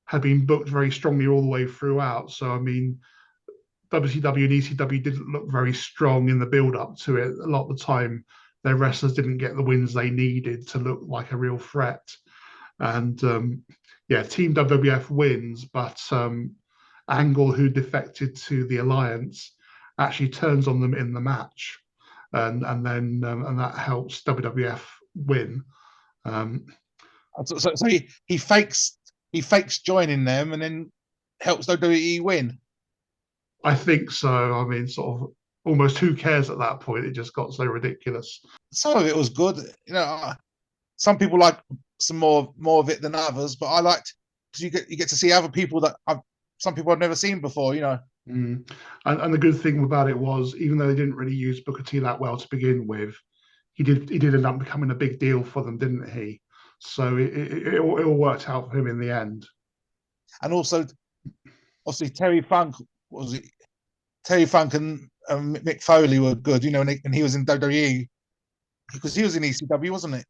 had been booked very strongly all the way throughout. So I mean, WCW and ECW didn't look very strong in the build up to it. A lot of the time, their wrestlers didn't get the wins they needed to look like a real threat. And yeah, Team WWF wins, but Angle, who defected to the Alliance, actually turns on them in the match, and that helps WWF win.
So he fakes joining them and then helps WWE win.
I think so. I mean, sort of almost who cares at that point? It just got so ridiculous.
Some of it was good, you know. Some people like some more of it than others, but I liked because you get to see other people that some people I've never seen before, you know.
And the good thing about it was, even though they didn't really use Booker T that well to begin with, he did end up becoming a big deal for them, didn't he? So it all worked out for him in the end.
And also, obviously, Terry Funk and Mick Foley were good, you know, and he was in WWE because he was in ECW, wasn't it?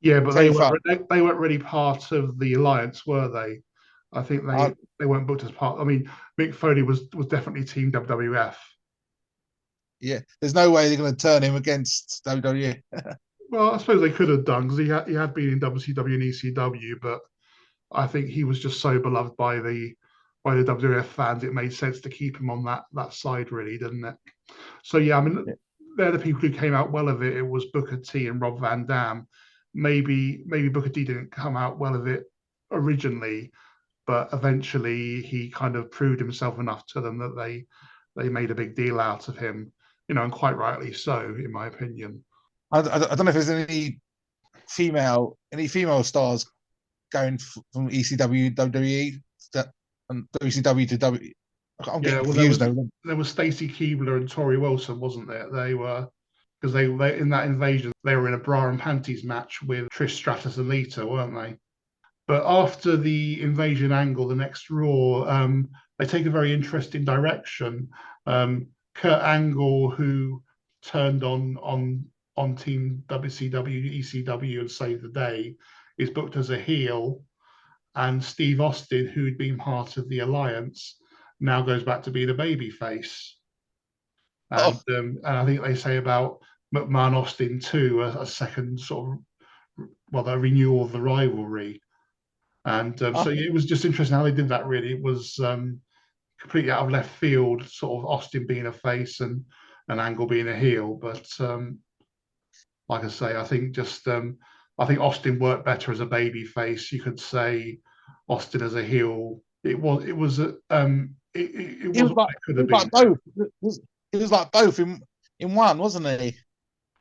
Yeah, but they weren't really part of the Alliance, were they? I think they weren't booked as part. I mean, Mick Foley was definitely Team WWF.
Yeah, there's no way they're going to turn him against WWE.
Well, I suppose they could have done, because he had been in WCW and ECW, but I think he was just so beloved by the WWF fans, it made sense to keep him on that side, really, didn't it? So yeah, I mean, they're the people who came out well of it. It was Booker T and Rob Van Dam. Maybe Booker T didn't come out well of it originally, but eventually he kind of proved himself enough to them that they made a big deal out of him. and quite rightly so, in my opinion.
I don't know if there's any female stars going from ECW WWE that and WCW to W. I'm
Yeah,
getting
well,
confused now.
there was Stacey Keebler and Tori Wilson, wasn't there? They were because they in that invasion they were in a bra and panties match with Trish Stratus and Lita, weren't they? But after the invasion angle, the next Raw, they take a very interesting direction. Kurt Angle, who turned on Team WCW, ECW, and saved the day, is booked as a heel, and Steve Austin, who'd been part of the Alliance, now goes back to be the baby face. And I think they say about McMahon Austin too, a second sort of a renewal of the rivalry. And so yeah, it was just interesting how they did that. Really, it was completely out of left field, sort of Austin being a face and Angle being a heel. But like I say, I think Austin worked better as a baby face. You could say Austin as a heel. It wasn't what it could have been.
Both. He was like both in one, wasn't he?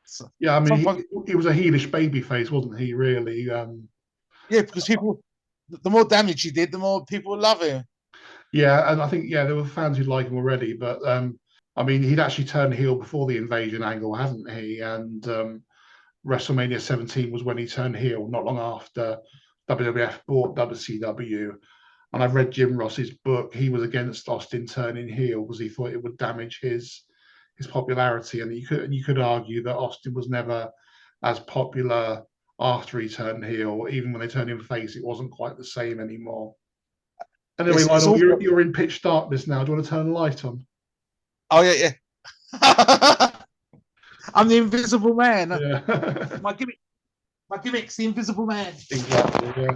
So, yeah, I mean, he was a heelish baby face, wasn't he? Really.
Yeah, because the more damage he did, the more people would love him.
Yeah, and I think there were fans who like him already, but I mean, he'd actually turned heel before the invasion angle, hasn't he? And WrestleMania 17 was when he turned heel, not long after WWF bought WCW. And I've read Jim Ross's book. He was against Austin turning heel because he thought it would damage his popularity. And you could argue that Austin was never as popular after he turned heel. Even when they turned him face, it wasn't quite the same anymore. Anyway, Lionel, you're in pitch darkness now. Do you want to turn the light on?
Oh yeah. I'm the Invisible Man.
Yeah.
my gimmick's the Invisible Man.
Exactly. Yeah.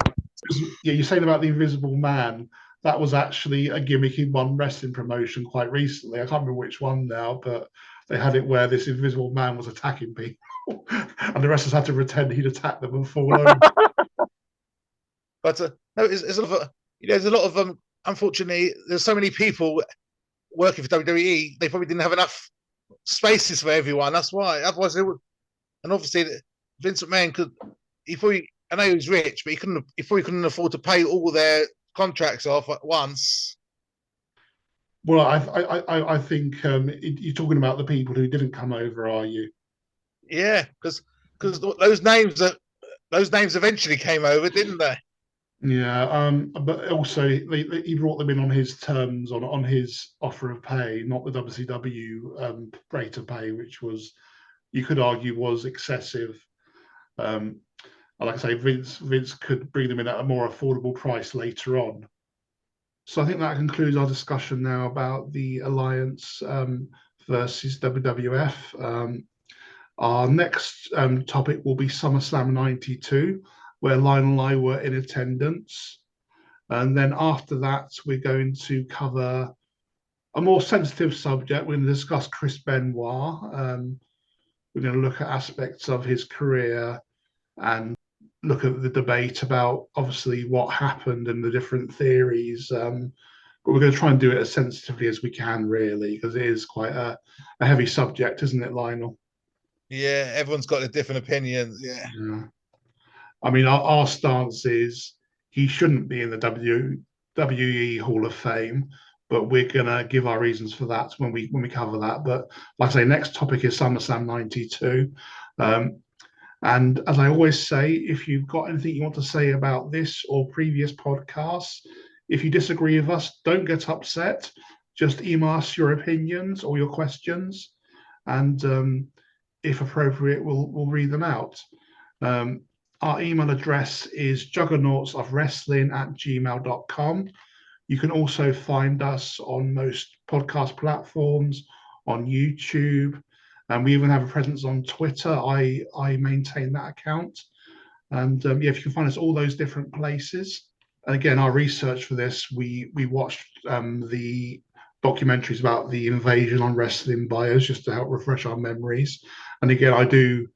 Yeah, you're saying about the Invisible Man. That was actually a gimmick in one wrestling promotion quite recently. I can't remember which one now, but they had it where this Invisible Man was attacking people, and the wrestlers had to pretend he'd attack them and fall over.
But no, there's a lot of unfortunately, there's so many people working for WWE. They probably didn't have enough spaces for everyone. That's why. Otherwise, they would. And obviously, Vince McMahon could. I know he was rich, but he probably couldn't afford to pay all their contracts off at once.
Well, I think you're talking about the people who didn't come over, are you?
Yeah, because those names eventually came over, didn't they?
Yeah, but also he brought them in on his terms, on his offer of pay, not the WCW rate of pay, which was, you could argue, was excessive. Like I say, Vince could bring them in at a more affordable price later on. So I think that concludes our discussion now about the Alliance versus WWF. Our next topic will be SummerSlam 92, where Lionel and I were in attendance. And then after that, we're going to cover a more sensitive subject. We're going to discuss Chris Benoit. We're going to look at aspects of his career and look at the debate about obviously what happened and the different theories. But we're going to try and do it as sensitively as we can, really, because it is quite a heavy subject, isn't it, Lionel?
Yeah, everyone's got a different opinion. Yeah.
I mean, our stance is he shouldn't be in the WWE Hall of Fame, but we're gonna give our reasons for that when we cover that. But like I say, next topic is SummerSlam 92. And as I always say, if you've got anything you want to say about this or previous podcasts, if you disagree with us, don't get upset. Just email us your opinions or your questions, and if appropriate, we'll read them out. Our email address is juggernautsofwrestling@gmail.com. You can also find us on most podcast platforms, on YouTube, and we even have a presence on Twitter. I maintain that account. And if you can find us all those different places. And again, our research for this, we watched the documentaries about the invasion on Wrestling Bios just to help refresh our memories. And again, I do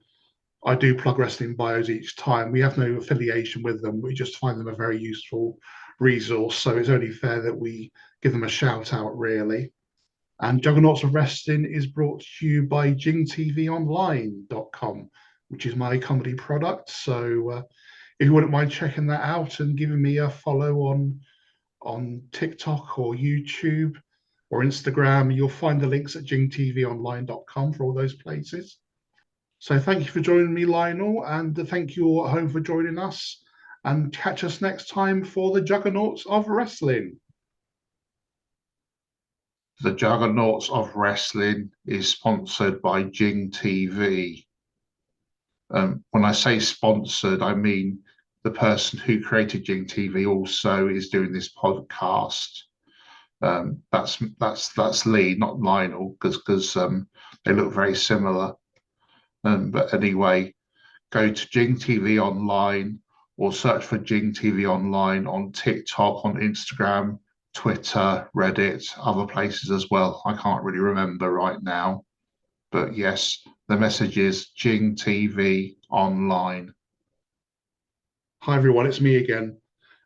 plug Wrestling Bios each time. We have no affiliation with them. We just find them a very useful resource. So it's only fair that we give them a shout out, really. And Juggernauts of Wrestling is brought to you by jingtvonline.com, which is my comedy product. So if you wouldn't mind checking that out and giving me a follow on TikTok or YouTube or Instagram, you'll find the links at jingtvonline.com for all those places. So thank you for joining me, Lionel, and thank you all at home for joining us. And catch us next time for the Juggernauts of Wrestling. The Juggernauts of Wrestling is sponsored by Jing TV. When I say sponsored, I mean the person who created Jing TV also is doing this podcast. That's Lee, not Lionel, because they look very similar. But anyway, go to Jing TV Online or search for Jing TV Online on TikTok, on Instagram, Twitter, Reddit, other places as well. I can't really remember right now. But yes, the message is Jing TV Online. Hi everyone, it's me again.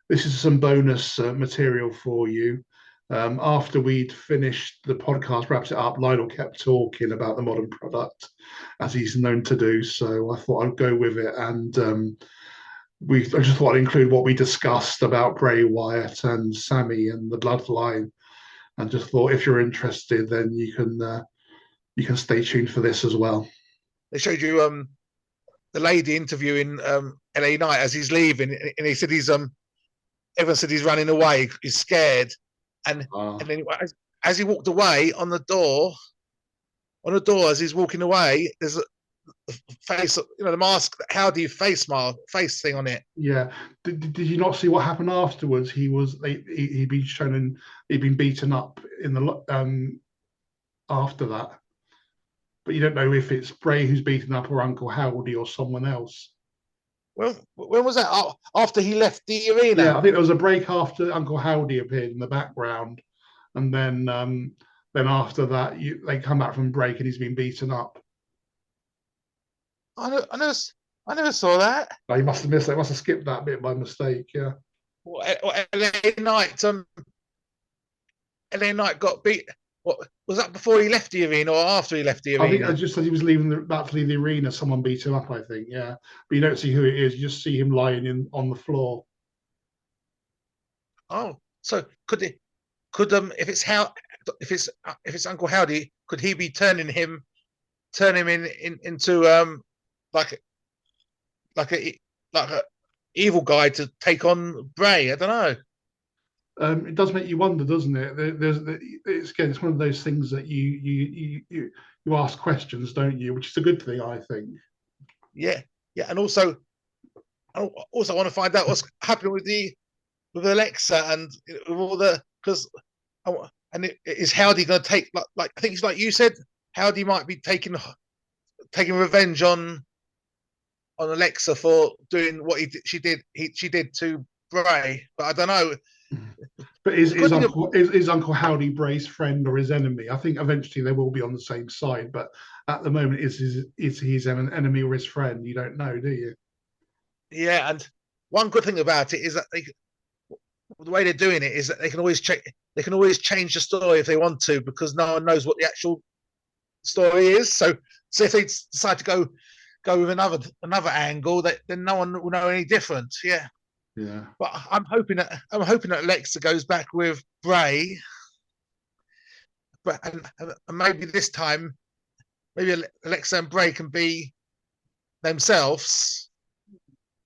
This is some bonus material for you. After we'd finished the podcast, wraps it up, Lionel kept talking about the modern product, as he's known to do. So I thought I'd go with it, and I just thought I'd include what we discussed about Bray Wyatt and Sammy and the Bloodline, and just thought if you're interested, then you can stay tuned for this as well.
They showed you the lady interviewing LA Knight as he's leaving, and he said everyone said he's running away, he's scared. And then as he walked away on the door as he's walking away, there's a face, the mask, howdy face thing on it.
Yeah. Did you not see what happened afterwards? He'd been shown and he'd been beaten up in the after that. But you don't know if it's Bray who's beaten up or Uncle Howdy or someone else.
Well, when was that? After he left the arena?
Yeah, I think there was a break after Uncle Howdy appeared in the background, and then after that, they come back from break and he's been beaten up.
I never saw that.
Oh, you must have missed that. You must have skipped that bit by mistake. Yeah.
LA Knight got beat. What was that, before he left the arena or after he left the arena?
I think I just said he was about to leave the arena. Someone beat him up, I think. Yeah, but you don't see who it is. You just see him lying on the floor.
Oh, so could if it's Uncle Howdy, could he be turning him into like a evil guy to take on Bray? I don't know.
It does make you wonder, doesn't it? It's one of those things that you ask questions, don't you? Which is a good thing, I think.
Yeah, and also I want to find out what's happening with Alexa and with all the, because is Howdy going to take like I think it's like you said, Howdy might be taking revenge on Alexa for doing what she did to Bray, but I don't know.
But is Uncle Howdy Bray's friend or his enemy? I think eventually they will be on the same side, but at the moment, is he his enemy or his friend? You don't know, do you?
Yeah, and one good thing about it is that the way they're doing it is that they can always change the story if they want to, because no one knows what the actual story is. So if they decide to go with another angle, then no one will know any different. Yeah.
Yeah.
But I'm hoping that Alexa goes back with Bray, but and maybe this time, maybe Alexa and Bray can be themselves.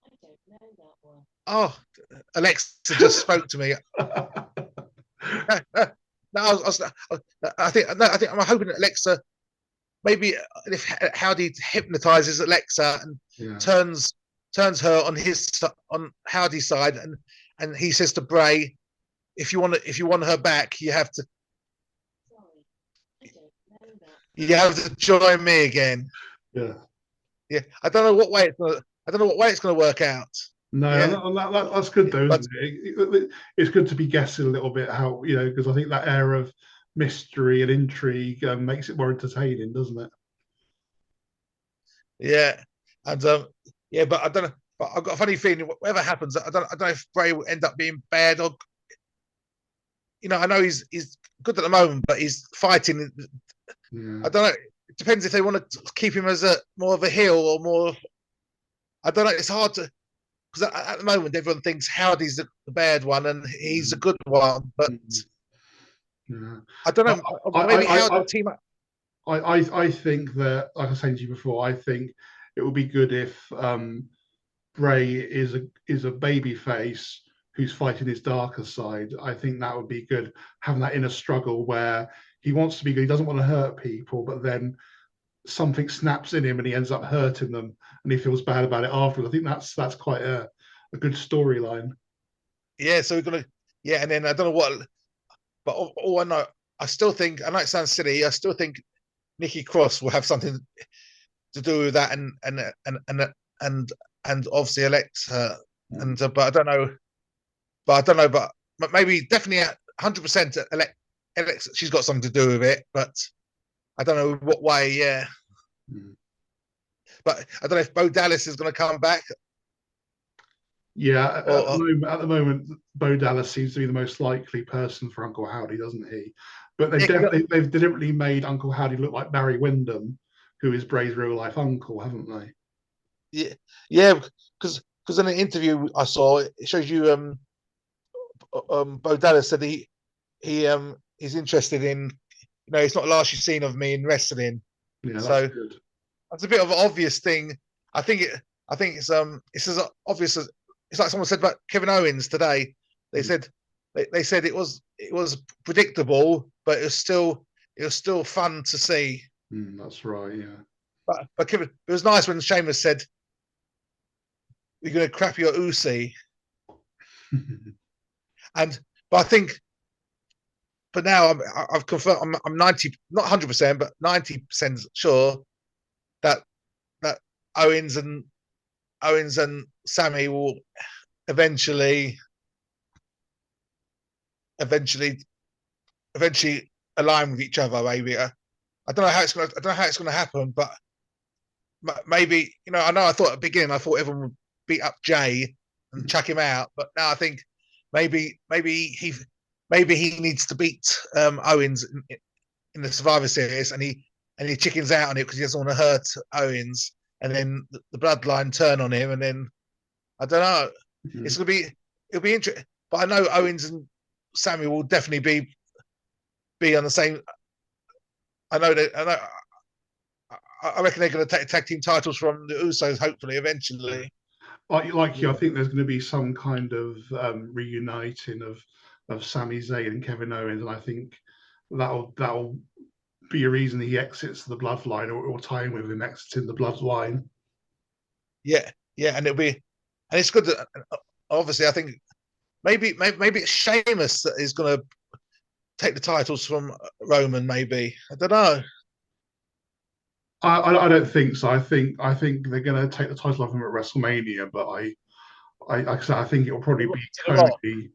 I don't know that one.
Oh, Alexa just spoke to me. No, I think I'm hoping that Alexa, maybe if Howdy hypnotizes Alexa and turns her on Howdy's side, and he says to Bray, if you want her back, you have to.
Sorry, I don't know that.
You have to join me again.
Yeah.
Yeah. I don't know what way it's going to work out.
No, yeah. That's good though, isn't it? It's good to be guessing a little bit how, because I think that air of mystery and intrigue makes it more entertaining, doesn't it?
Yeah, and but I don't know. But I've got a funny feeling whatever happens, I don't know if Bray will end up being bad or you know, I know he's good at the moment, but he's fighting.
Yeah.
I don't know. It depends if they want to keep him as a more of a heel or more. I don't know. It's hard to, because at the moment everyone thinks Howdy's the bad one and he's a good one, but
Yeah.
I don't know. Maybe Howdy team up.
I think that, like I said to you before, I think it would be good if Bray is a baby face who's fighting his darker side. I think that would be good, having that inner struggle where he wants to be good, he doesn't want to hurt people, but then something snaps in him and he ends up hurting them, and he feels bad about it afterwards. I think that's quite a good storyline.
Yeah, so we're gonna, yeah, and then I don't know what, but all I know, I still think, I know it sounds silly, I still think Nikki Cross will have something to do with that, and obviously elect her, and but I don't know, but maybe definitely 100% elect. She's got something to do with it, but I don't know what way. Yeah, but I don't know if Bo Dallas is going to come back.
Yeah, at the moment, Bo Dallas seems to be the most likely person for Uncle Howdy, doesn't he? But they've deliberately made Uncle Howdy look like Barry Windham, who is Bray's real life uncle, haven't they?
Yeah, because in an interview I saw, it shows you Bo Dallas said he's interested in, you know, it's not the last you've seen of me in wrestling.
Yeah,
so
that's good.
That's a bit of an obvious thing. I think it's as obvious as, it's like someone said about Kevin Owens today. They said it was predictable, but it was still fun to see.
That's right, yeah.
But Kevin, it was nice when Sheamus said, "You're going to crap your Uzi," but I think, but now I've confirmed, I'm 90, not 100%, but 90% sure that Owens and Sammy will eventually align with each other. Maybe I don't know how it's going to happen, but maybe, you know, I thought at the beginning, I thought everyone would beat up Jay and chuck him out, but now I think maybe he needs to beat Owens in the Survivor Series, and he chickens out on it because he doesn't want to hurt Owens, and then the bloodline turn on him, and then I don't know. It'll be interesting, but I know Owens and Sammy will definitely be on the same. I reckon they're going to take tag team titles from the Usos, hopefully, eventually.
Like you, I think there's going to be some kind of reuniting of Sami Zayn and Kevin Owens, and I think that'll be a reason he exits the bloodline, or tie in with him exiting the bloodline.
Yeah, and it's good that, obviously, I think maybe it's Sheamus that is going to take the titles from Roman. Maybe, I don't know.
I don't think so. I think they're going to take the title off him at WrestleMania, but I think it will probably be Cody,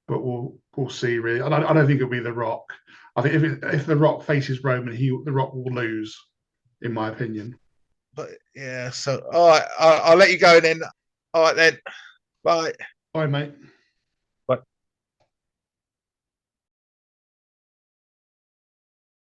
but we'll see. Really, I don't think it'll be The Rock. I think if The Rock faces Roman, The Rock will lose, in my opinion.
But yeah, so all right, I'll let you go then. All right then, bye.
Bye, mate.